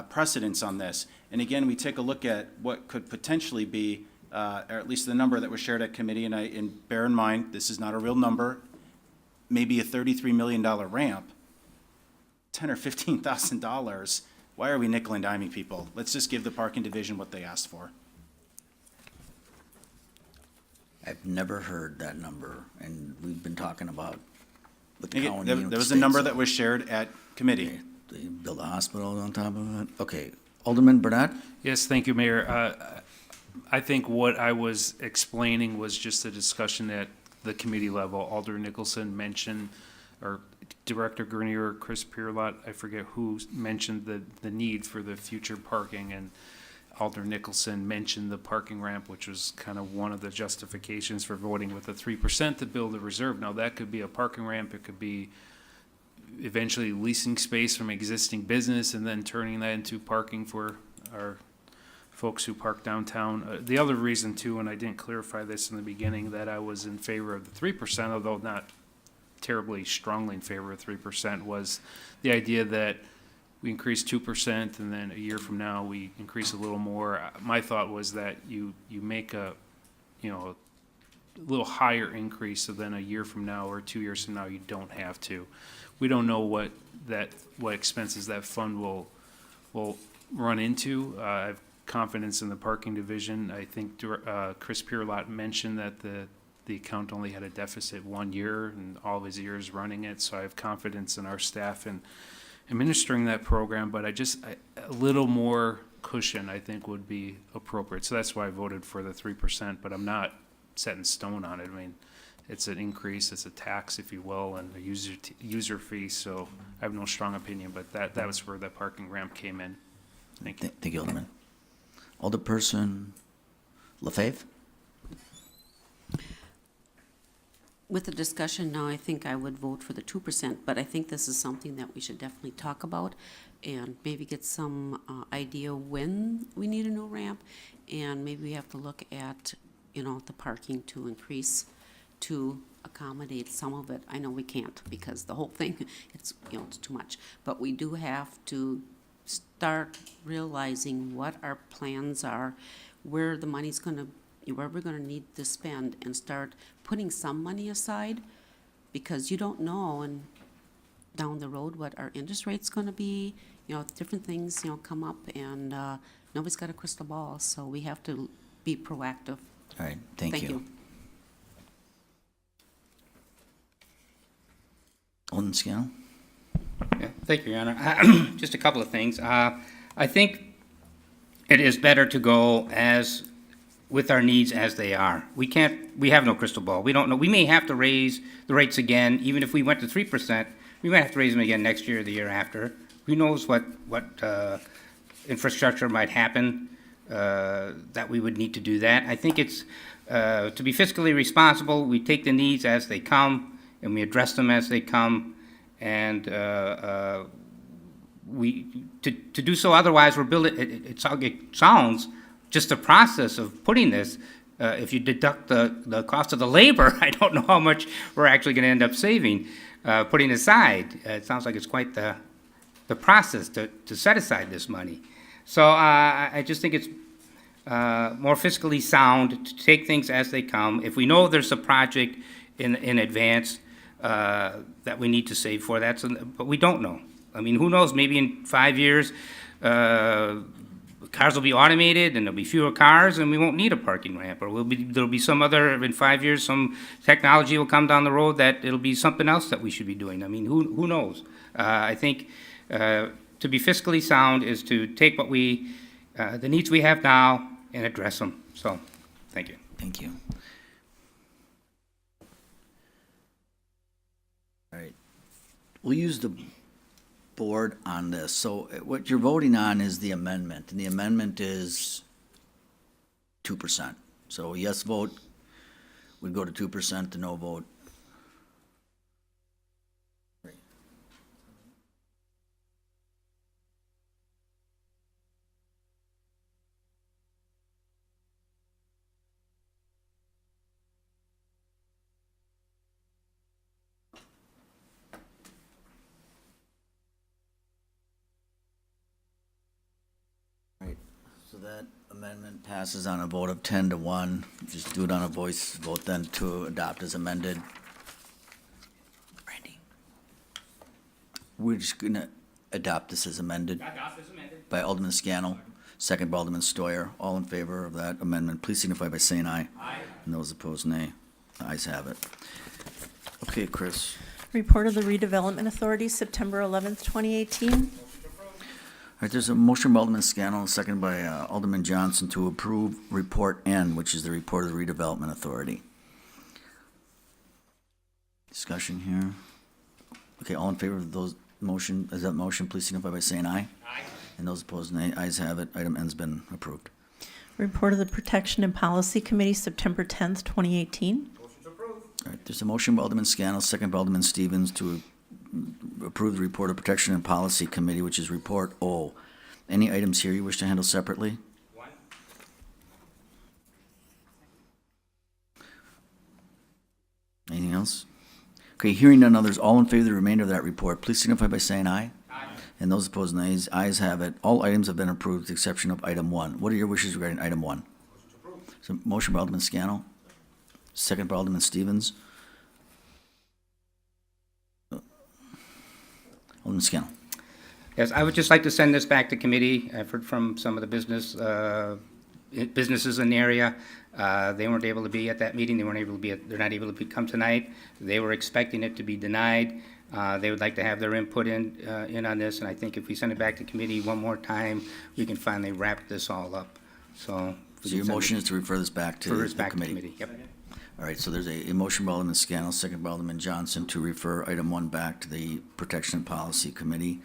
precedence on this. And again, we take a look at what could potentially be, or at least the number that was shared at committee, and bear in mind, this is not a real number, maybe a $33 million ramp, $10,000 or $15,000. Why are we nickel and diming people? Let's just give the parking division what they asked for. I've never heard that number, and we've been talking about with the Again, county. There and with there the was a state, number so- that was shared at committee. They build a hospital on top of it? Okay. Alderman Burnett? Yes, thank you, Mayor. I think what I was explaining was just a discussion at the committee level. Alder Nicholson mentioned, or Director Grenier, Chris Pierlot, I forget who mentioned the need for the future parking, and Alder Nicholson mentioned the parking ramp, which was kind of one of the justifications for voting with the 3% to build a reserve. Now, that could be a parking ramp, it could be eventually leasing space from existing business and then turning that into parking for our folks who park downtown. The other reason too, and I didn't clarify this in the beginning, that I was in favor of the 3%, although not terribly strongly in favor of 3%, was the idea that we increase 2% and then a year from now we increase a little more. My thought was that you make a little higher increase, so then a year from now or 2 years from now you don't have to. We don't know what expenses that fund will run into. I have confidence in the parking division. I think Chris Pierlot mentioned that the account only had a deficit 1 year and all of his years running it, so I have confidence in our staff in administering that program, but a little more cushion I think would be appropriate. So that's why I voted for the 3%, but I'm not set in stone on it. I mean, it's an increase, it's a tax, if you will, and a user fee, so I have no strong opinion, but that was where the parking ramp came in. Thank you. Thank you, Alderman. Alderperson LaFave? With the discussion now, I think I would vote for the 2%, but I think this is something that we should definitely talk about and maybe get some idea when we need a new ramp, and maybe we have to look at, the parking to increase to accommodate some of it. I know we can't because the whole thing, it's too much, but we do have to start realizing what our plans are, where the money's where we're gonna need to spend, and start putting some money aside, because you don't know and down the road what our interest rate's gonna be, different things, come up, and nobody's got a crystal ball, so we have to be proactive. All right, thank you. Alderman Scannell? Yeah, thank you, Your Honor. Just a couple of things. I think it is better to go with our needs as they are. We have no crystal ball. We don't know. We may have to raise the rates again, even if we went to 3%. We might have to raise them again next year or the year after. Who knows what infrastructure might happen that we would need to do that. I think it's to be fiscally responsible. We take the needs as they come and we address them as they come. And to do so otherwise, we're building. It sounds just the process of putting this. If you deduct the cost of the labor, I don't know how much we're actually going to end up saving. Putting aside, it sounds like it's quite the process to set aside this money. So I just think it's more fiscally sound to take things as they come. If we know there's a project in advance that we need to save for, but we don't know. I mean, who knows? Maybe in 5 years, cars will be automated and there'll be fewer cars and we won't need a parking ramp, or there'll be some other, in 5 years, some technology will come down the road that it'll be something else that we should be doing. I mean, who knows? I think to be fiscally sound is to take the needs we have now and address them. So, thank you. Thank you. All right. We'll use the board on this. So what you're voting on is the amendment, and the amendment is 2%. So a yes vote would go to 2%, the no vote. So that amendment passes on a vote of 10-1. Just do it on a voice vote then to adopt as amended. Randy? We're just gonna adopt this as amended. Adopt as amended. By Alderman Scannell, second by Alderman Stoyer. All in favor of that amendment, please signify by saying aye. Aye. And those opposed, nay. The ayes have it. Okay, Chris. Report of the Redevelopment Authority, September 11th, 2018. All right, there's a motion by Alderman Scannell, and second by Alderman Johnson to approve Report N, which is the report of the Redevelopment Authority. Discussion here. Okay, all in favor of that motion, please signify by saying aye. Aye. And those opposed, nay. Ayes have it. Item N's been approved. Report of the Protection and Policy Committee, September 10th, 2018. Motion's approved. All right, there's a motion by Alderman Scannell, second by Alderman Stevens to approve the report of Protection and Policy Committee, which is Report O. Any items here you wish to handle separately? One. Anything else? Okay, hearing none others, all in favor of the remainder of that report, please signify by saying aye. Aye. And those opposed, nays. Ayes have it. All items have been approved with the exception of item 1. What are your wishes regarding item 1? So motion by Alderman Scannell, second by Alderman Stevens. Alderman Scannell. Yes, I would just like to send this back to committee. I've heard from some of the businesses in the area. They weren't able to be at that meeting. They're not able to come tonight. They were expecting it to be denied. They would like to have their input in on this, and I think if we send it back to committee one more time, we can finally wrap this all up. So your motion is to refer this back to the committee? Yep. All right, so there's a motion by Alderman Scannell, second by Alderman Johnson to refer item 1 back to the Protection and Policy Committee.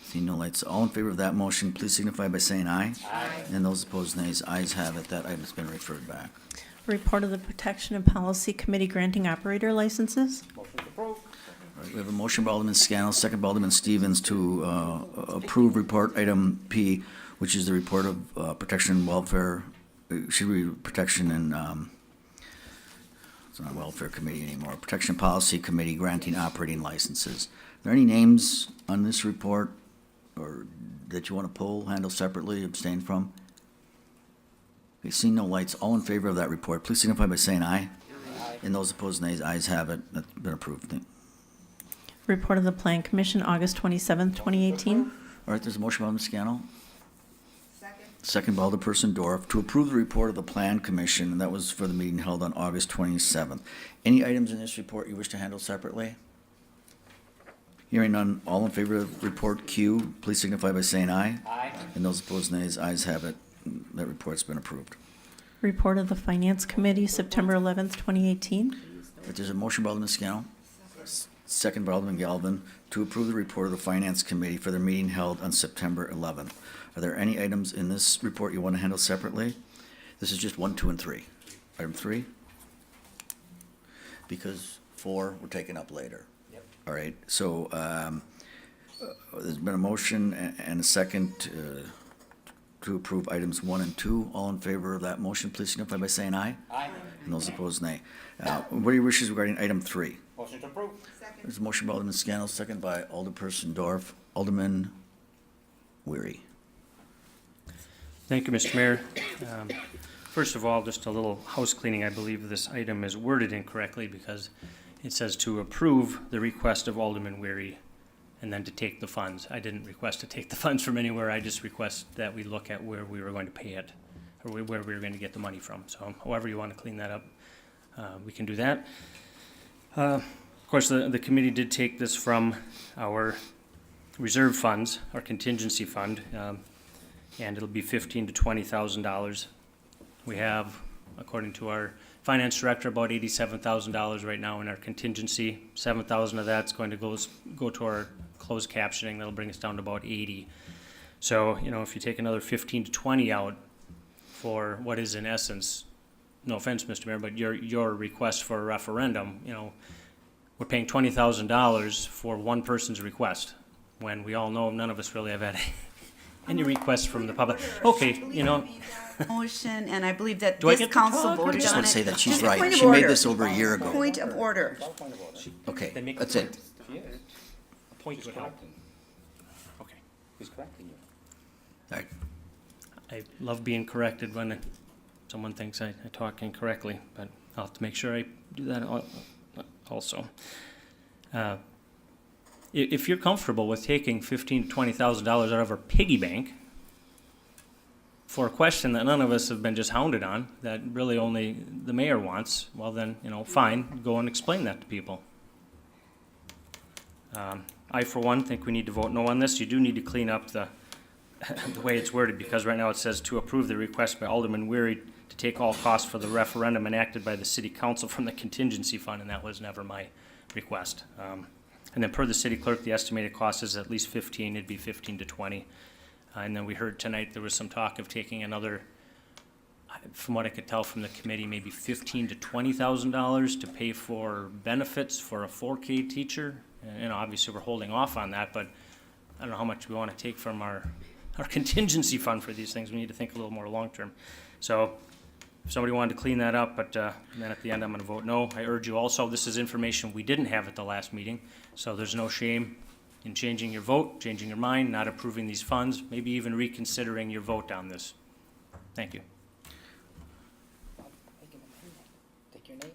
Seeing no lights, all in favor of that motion, please signify by saying aye. Aye. And those opposed, nays. Ayes have it. That item's been referred back. Report of the Protection and Policy Committee granting operator licenses. All right, we have a motion by Alderman Scannell, second by Alderman Stevens to approve report item P, which is the report of protection and welfare, should be protection and, it's not welfare committee anymore, Protection Policy Committee granting operating licenses. Are there any names on this report or that you want to pull, handle separately, abstain from? Okay, seeing no lights, all in favor of that report, please signify by saying aye. Aye. And those opposed, nays. Ayes have it. That's been approved. Report of the Plan Commission, August 27th, 2018. All right, there's a motion by Alderman Scannell. Second by Alderperson Dorff to approve the report of the Plan Commission, and that was for the meeting held on August 27th. Any items in this report you wish to handle separately? Hearing none, all in favor of report Q, please signify by saying aye. Aye. And those opposed, nays. Ayes have it. That report's been approved. Report of the Finance Committee, September 11th, 2018. Right, there's a motion by Alderman Scannell, second by Alderman Galvin, to approve the report of the Finance Committee for their meeting held on September 11th. Are there any items in this report you want to handle separately? This is just 1, 2, and 3. Item 3? Because 4 we're taking up later. Yep. All right, so there's been a motion and a second to approve items 1 and 2. All in favor of that motion, please signify by saying aye. Aye. And those opposed, nay. What are your wishes regarding item 3? Motion to approve. There's a motion by Alderman Scannell, second by Alderperson Dorff. Alderman Weary. Thank you, Mr. Mayor. First of all, just a little house cleaning. I believe this item is worded incorrectly because it says to approve the request of Alderman Weary and then to take the funds. I didn't request to take the funds from anywhere. I just request that we look at where we were going to pay it or where we were going to get the money from. So however you want to clean that up, we can do that. Of course, the committee did take this from our reserve funds, our contingency fund, and it'll be $15,000 to $20,000. We have, according to our finance director, about $87,000 right now in our contingency. $7,000 of that's going to go to our closed captioning. That'll bring us down to about 80. So, if you take another 15 to 20 out for what is in essence, no offense, Mr. Mayor, but your request for a referendum, we're paying $20,000 for one person's request when we all know none of us really have had any requests from the public. Okay, Motion, and I believe that Do I this get to council talk? voted on it. I just want to say that she's Just a point right. of She made order. this over a year ago. Point of order. Okay, that's it. A point would help. Okay. He's correcting you. All right. I love being corrected when someone thinks I talk incorrectly, but I'll have to make sure I do that also. If you're comfortable with taking $15,000 to $20,000 out of our piggy bank for a question that none of us have been just hounded on, that really only the mayor wants, well then, fine, go and explain that to people. I, for one, think we need to vote no on this. You do need to clean up the way it's worded, because right now it says to approve the request by Alderman Weary to take all costs for the referendum enacted by the city council from the contingency fund, and that was never my request. And then per the city clerk, the estimated cost is at least 15, it'd be 15 to 20. And then we heard tonight there was some talk of taking another, from what I could tell from the committee, maybe $15,000 to $20,000 to pay for benefits for a 4K teacher. And obviously we're holding off on that, but I don't know how much we want to take from our contingency fund for these things. We need to think a little more long-term. So if somebody wanted to clean that up, but then at the end, I'm gonna vote no. I urge you also, this is information we didn't have at the last meeting, so there's no shame in changing your vote, changing your mind, not approving these funds, maybe even reconsidering your vote on this. Thank you. Take your name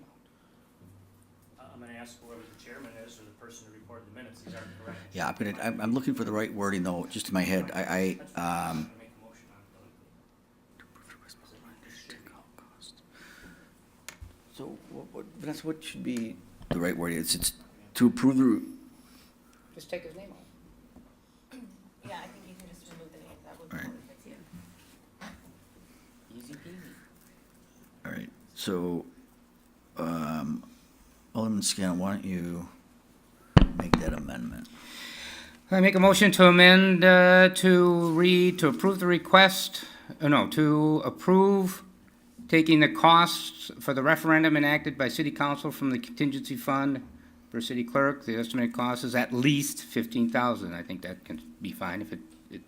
out. I'm gonna ask whoever the chairman is or the person who reported the minutes, these aren't correct. Yeah, I'm looking for the right wording though, just in my head. I'm gonna make a motion on it. So Vanessa, what should be the right wording? It's to approve the, Just take his name out. Yeah, I think you can just remove the name, that would be Right. perfect, yeah. Easy peasy. all right, so, Alderman Scannell, why don't you make that amendment? I make a motion to amend, to read, to approve the request, to approve taking the costs for the referendum enacted by city council from the contingency fund for city clerk. The estimated cost is at least $15,000. I think that can be fine. If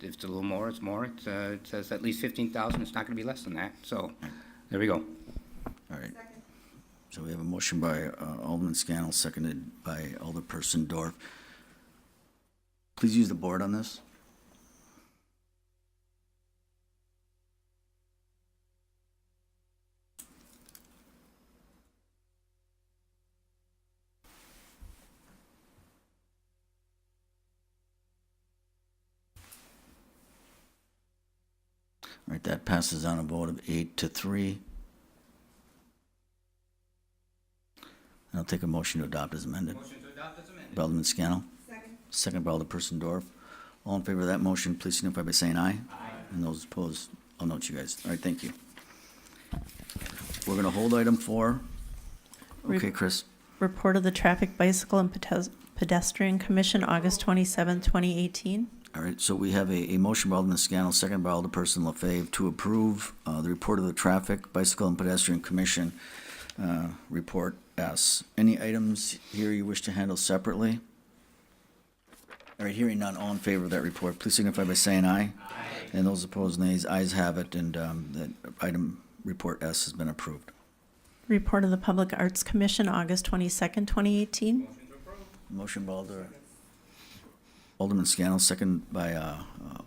it's a little more, it's more. It says at least $15,000. It's not gonna be less than that. So, there we go. All right. So we have a motion by Alderman Scannell, seconded by Alderperson Dorf. Please use the board on this. All right, that passes on a vote of 8-3. I'll take a motion to adopt as amended. Motion to adopt as amended. By Alderman Scannell. Second by Alderperson Dorf. All in favor of that motion, please signify by saying aye. Aye. And those opposed, I'll note you guys. All right, thank you. We're gonna hold item 4. Okay, Chris. Report of the Traffic, Bicycle, and Pedestrian Commission, August 27, 2018. All right, so we have a motion by Alderman Scannell, second by Alderperson LaFave, to approve the report of the Traffic, Bicycle, and Pedestrian Commission, Report S. Any items here you wish to handle separately? All right, hearing none, all in favor of that report, please signify by saying aye. Aye. And those opposed, nays. Ayes have it, and that item, Report S, has been approved. Report of the Public Arts Commission, August 22nd, 2018. Motion by Alderman Scannell, second by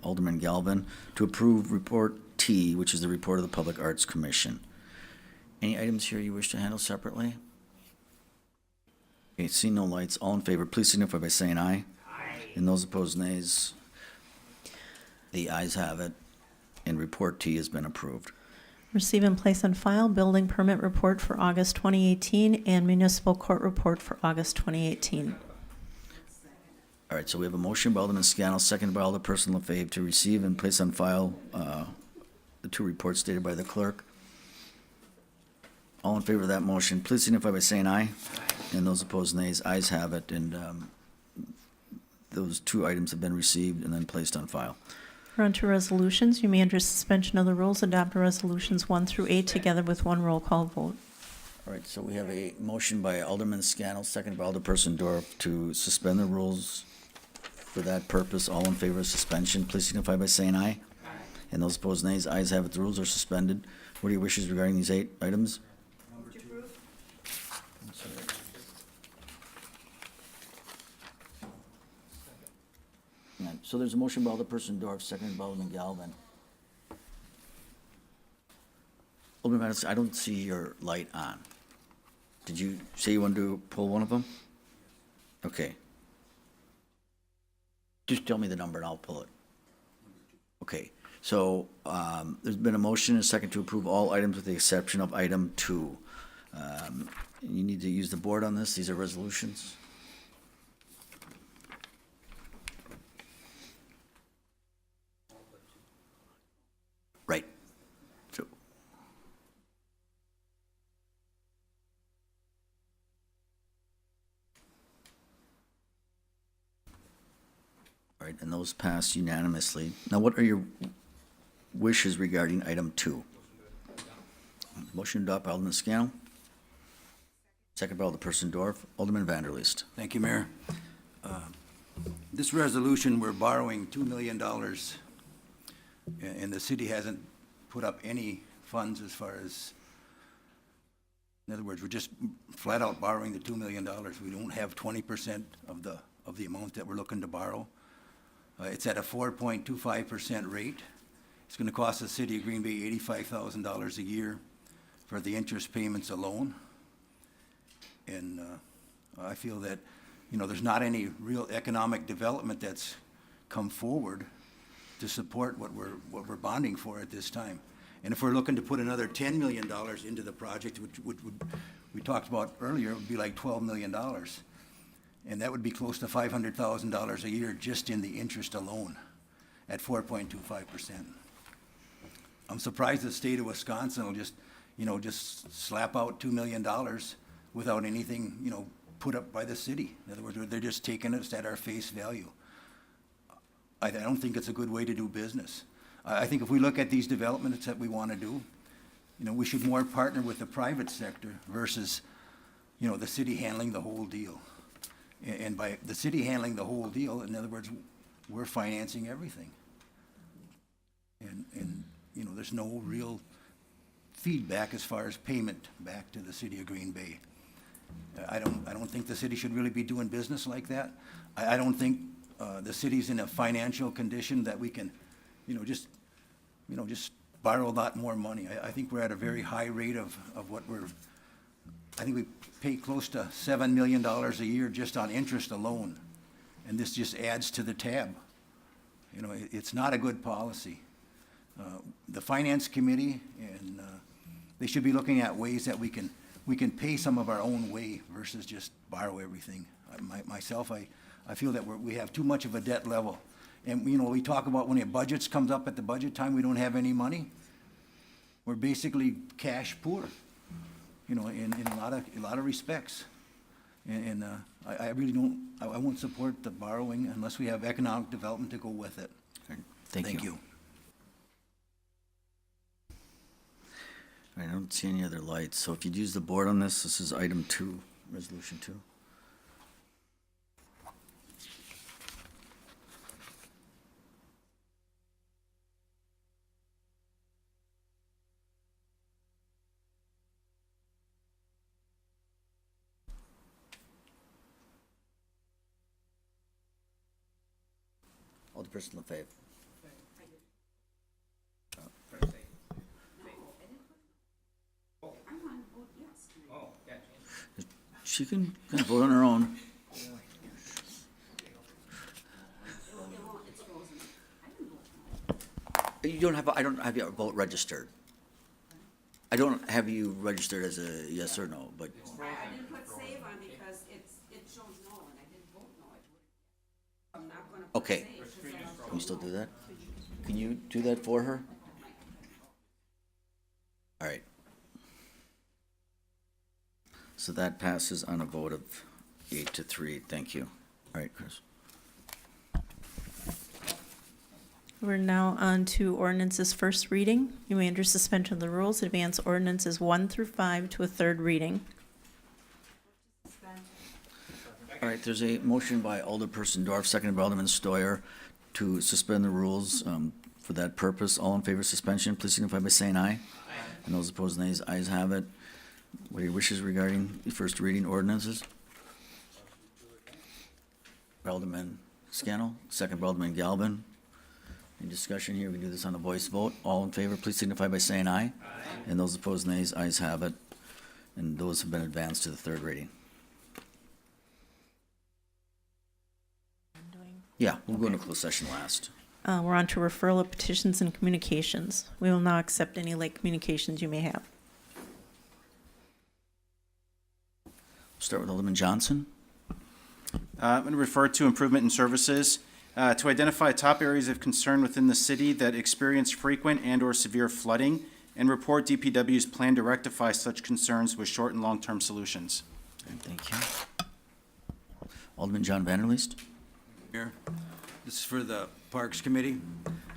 Alderman Galvin, to approve Report T, which is the report of the Public Arts Commission. Any items here you wish to handle separately? Okay, seeing no lights, all in favor, please signify by saying aye. Aye. And those opposed, nays. The ayes have it, and Report T has been approved. Receive and place on file Building Permit Report for August 2018 and Municipal Court Report for August 2018. All right, so we have a motion by Alderman Scannell, seconded by Alderperson LaFave, to receive and place on file the 2 reports stated by the clerk. All in favor of that motion, please signify by saying aye. And those opposed, nays. Ayes have it, and those 2 items have been received and then placed on file. We're on to resolutions. You may, under suspension of the rules, adopt resolutions 1 through 8 together with one roll call vote. All right, so we have a motion by Alderman Scannell, seconded by Alderperson Dorf, to suspend the rules for that purpose. All in favor of suspension, please signify by saying aye. Aye. And those opposed, nays. Ayes have it, the rules are suspended. What are your wishes regarding these 8 items? So there's a motion by Alderperson Dorf, seconded by Alderman Galvin. Alderman Madison, I don't see your light on. Did you say you wanted to pull one of them? Okay. Just tell me the number and I'll pull it. Okay, so there's been a motion and a second to approve all items with the exception of item 2. You need to use the board on this. These are resolutions. Right. So. All right, and those pass unanimously. Now, what are your wishes regarding item 2? Motion to adopt by Alderman Scannell. Second by Alderperson Dorf. Alderman Vanderleest. Thank you, Mayor. This resolution, we're borrowing $2 million, and the city hasn't put up any funds as far as In other words, we're just flat out borrowing the $2 million. We don't have 20% of the amount that we're looking to borrow. It's at a 4.25% rate. It's going to cost the city of Green Bay $85,000 a year for the interest payments alone. And I feel that, you know, there's not any real economic development that's come forward to support what we're bonding for at this time. And if we're looking to put another $10 million into the project, which we talked about earlier, it would be like $12 million. And that would be close to $500,000 a year just in the interest alone at 4.25%. I'm surprised the state of Wisconsin will just slap out $2 million without anything, put up by the city. In other words, they're just taking us at our face value. I don't think it's a good way to do business. I think if we look at these developments that we want to do, we should more partner with the private sector versus, the city handling the whole deal. And by the city handling the whole deal, in other words, we're financing everything. And there's no real feedback as far as payment back to the city of Green Bay. I don't think the city should really be doing business like that. I don't think the city's in a financial condition that we can, just borrow a lot more money. I think we're at a very high rate of what I think we pay close to $7 million a year just on interest alone. And this just adds to the tab. It's not a good policy. The finance committee, and they should be looking at ways that we can pay some of our own way versus just borrow everything. Myself, I feel that we have too much of a debt level. And, we talk about when the budgets comes up at the budget time, we don't have any money. We're basically cash poor, in a lot of respects. And I really don't, I won't support the borrowing unless we have economic development to go with it. Thank you. I don't see any other lights, so if you'd use the board on this, this is item 2, resolution 2. Alderperson LaFave. She can vote on her own. You don't have, I don't have your vote registered. I don't have you registered as a yes or no, but. I didn't put save on because it shows no, and I didn't vote no. I'm not gonna put Okay. save. Can you still do that? Can you do that for her? All right. So that passes on a vote of 8-3. Thank you. All right, Chris. We're now on to ordinances first reading. You may under suspension of the rules advance ordinances 1 through 5 to a third reading. All right, there's a motion by Alderperson Dorf, seconded by Alderman Stoyer, to suspend the rules for that purpose. All in favor of suspension, please signify by saying aye. And those opposed, nays. Ayes have it. What are your wishes regarding the first reading ordinances? Alderman Scannell, second by Alderman Galvin. Any discussion here? We can do this on a voice vote. All in favor, please signify by saying aye. And those opposed, nays. Ayes have it. And those have been advanced to the third reading. Yeah, we'll go into closed session last. We're on to referral of petitions and communications. We will now accept any late communications you may have. Start with Alderman Johnson. I'm going to refer to improvement in services to identify top areas of concern within the city that experience frequent and/or severe flooding, and report DPW's plan to rectify such concerns with short and long-term solutions. Thank you. Alderman John Vanderleest. Here, this is for the Parks Committee.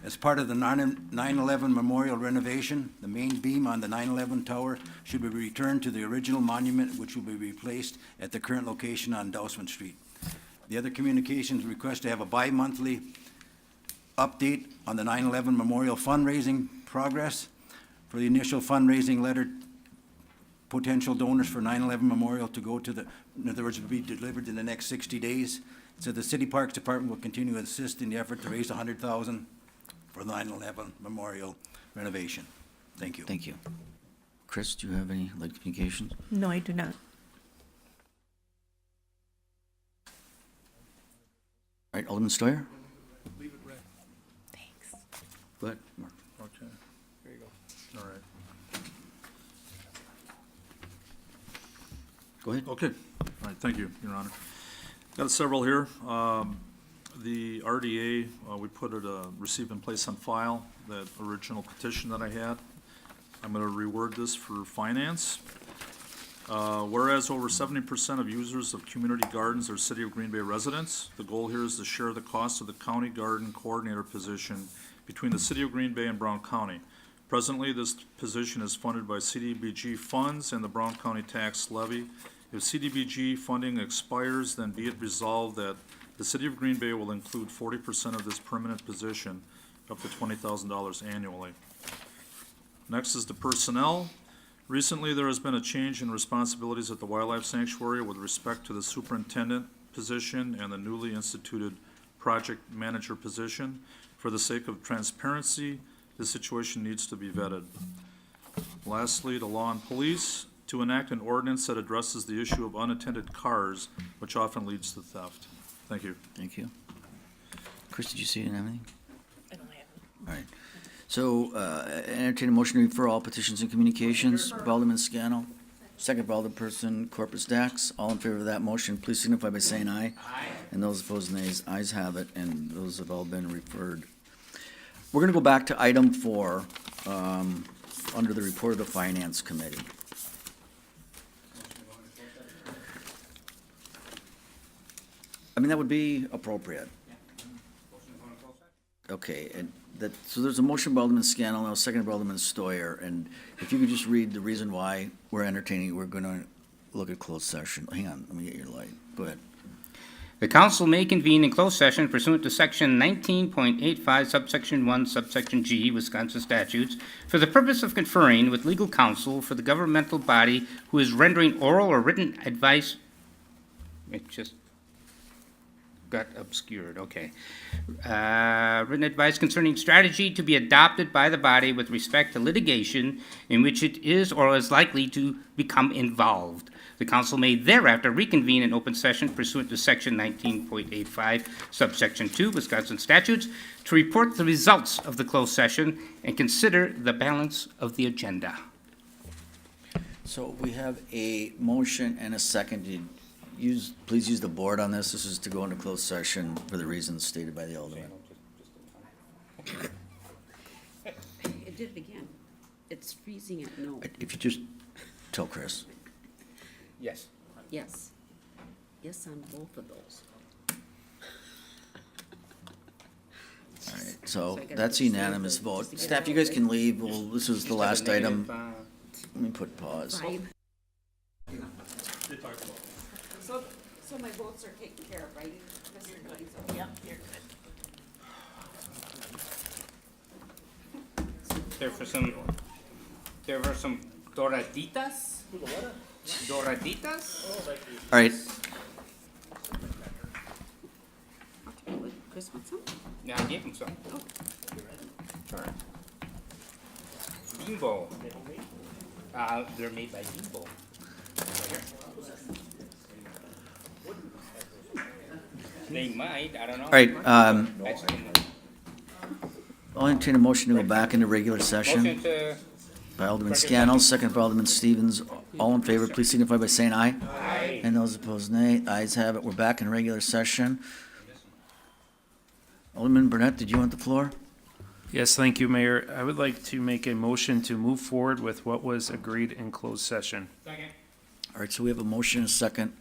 As part of the 9/11 memorial renovation, the main beam on the 9/11 tower should be returned to the original monument, which will be replaced at the current location on Dousman Street. The other communications request to have a bi-monthly update on the 9/11 memorial fundraising progress. For the initial fundraising letter potential donors for 9/11 Memorial to go to the, in other words, will be delivered in the next 60 days. So the City Parks Department will continue to assist in the effort to raise $100,000 for the 9/11 Memorial renovation. Thank you. Thank you. Chris, do you have any lead communications? No, I do not. All right, Alderman Stoyer? Leave it red. Thanks. Go ahead, Mark. Okay, There you go. all right. Go ahead. Okay, all right, thank you, Your Honor. Got several here. The RDA, we put it, receive and place on file, that original petition that I had. I'm gonna reword this for finance. Whereas over 70% of users of community gardens are City of Green Bay residents, the goal here is to share the cost of the county garden coordinator position between the City of Green Bay and Brown County. Presently, this position is funded by CDBG funds and the Brown County tax levy. If CDBG funding expires, then be it resolved that the City of Green Bay will include 40% of this permanent position, up to $20,000 annually. Next is the personnel. Recently, there has been a change in responsibilities at the Wildlife Sanctuary with respect to the superintendent position and the newly instituted project manager position. For the sake of transparency, this situation needs to be vetted. Lastly, the law and police, to enact an ordinance that addresses the issue of unattended cars, which often leads to theft. Thank you. Thank you. Chris, did you see anything? I don't have it. All right. So, entertain a motion to refer all petitions and communications by Alderman Scannell, second by Alderperson Corpus Dax. All in favor of that motion, please signify by saying aye. Aye. And those opposed, nays. Ayes have it, and those have all been referred. We're gonna go back to item 4, under the report of the Finance Committee. I mean, that would be appropriate. Okay, and that, so there's a motion by Alderman Scannell, and a second by Alderman Stoyer, and if you could just read the reason why we're entertaining, we're gonna look at closed session. Hang on, let me get your light. Go ahead. The council may convene in closed session pursuant to section 19.85 subsection 1 subsection G Wisconsin statutes for the purpose of conferring with legal counsel for the governmental body who is rendering oral or written advice. It just got obscured, okay. Written advice concerning strategy to be adopted by the body with respect to litigation in which it is or is likely to become involved. The council may thereafter reconvene in open session pursuant to section 19.85 subsection 2 Wisconsin statutes to report the results of the closed session and consider the balance of the agenda. So we have a motion and a second. Please use the board on this. This is to go into closed session for the reasons stated by the Alderman. It did it again. It's freezing at no. If you just tell Chris. Yes. Yes. Yes on both of those. All right, so I gotta that's put unanimous silver vote. just to get Staff, it you out guys there. can leave. Well, this is the last item. Negative, Let me put pause. Five. So my votes are taken care of, right? Yep, you're good. There were some doraditas? Doraditas? All right, Chris wants some? Yeah, I gave him some. Bimbo. They're made by Bimbo. They might, I don't know. all right, Ice cream. I'll entertain a motion to go back into regular Motion session to, by Alderman Scannell, second by Alderman Stevens. All in favor, please signify by saying aye. Aye. And those opposed, nay. Ayes have it. We're back in regular session. Alderman Burnett, did you want the floor? Yes, thank you, Mayor. I would like to make a motion to move forward with what was agreed in closed session. second. All right, so we have a motion and a second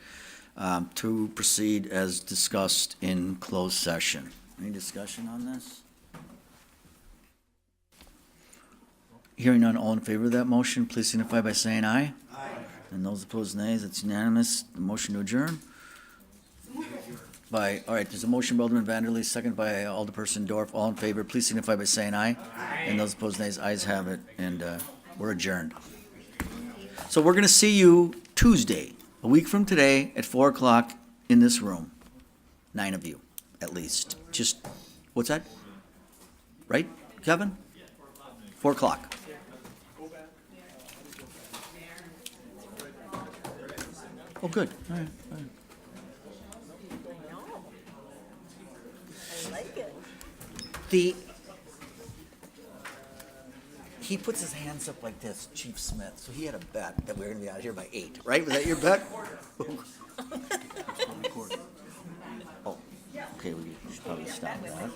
to proceed as discussed in closed session. Any discussion on this? Hearing none, all in favor of that motion, please signify by saying aye. Aye. And those opposed, nays. It's unanimous. The motion to adjourn. All right, there's a motion by Alderman Vanderlee, second by Alderperson Dorf. All in favor, please signify by saying aye. Aye. And those opposed, nays. Ayes have it, and we're adjourned. So we're gonna see you Tuesday, a week from today, at 4 o'clock in this room. 9 of you, at least. Just, what's that? Right, Kevin? 4 o'clock. Oh, good. All right, all right. I like it. He puts his hands up like this, Chief Smith, so he had a bet that we were gonna be out of here by 8, right? Was that your bet? Oh, okay, we should probably stop that.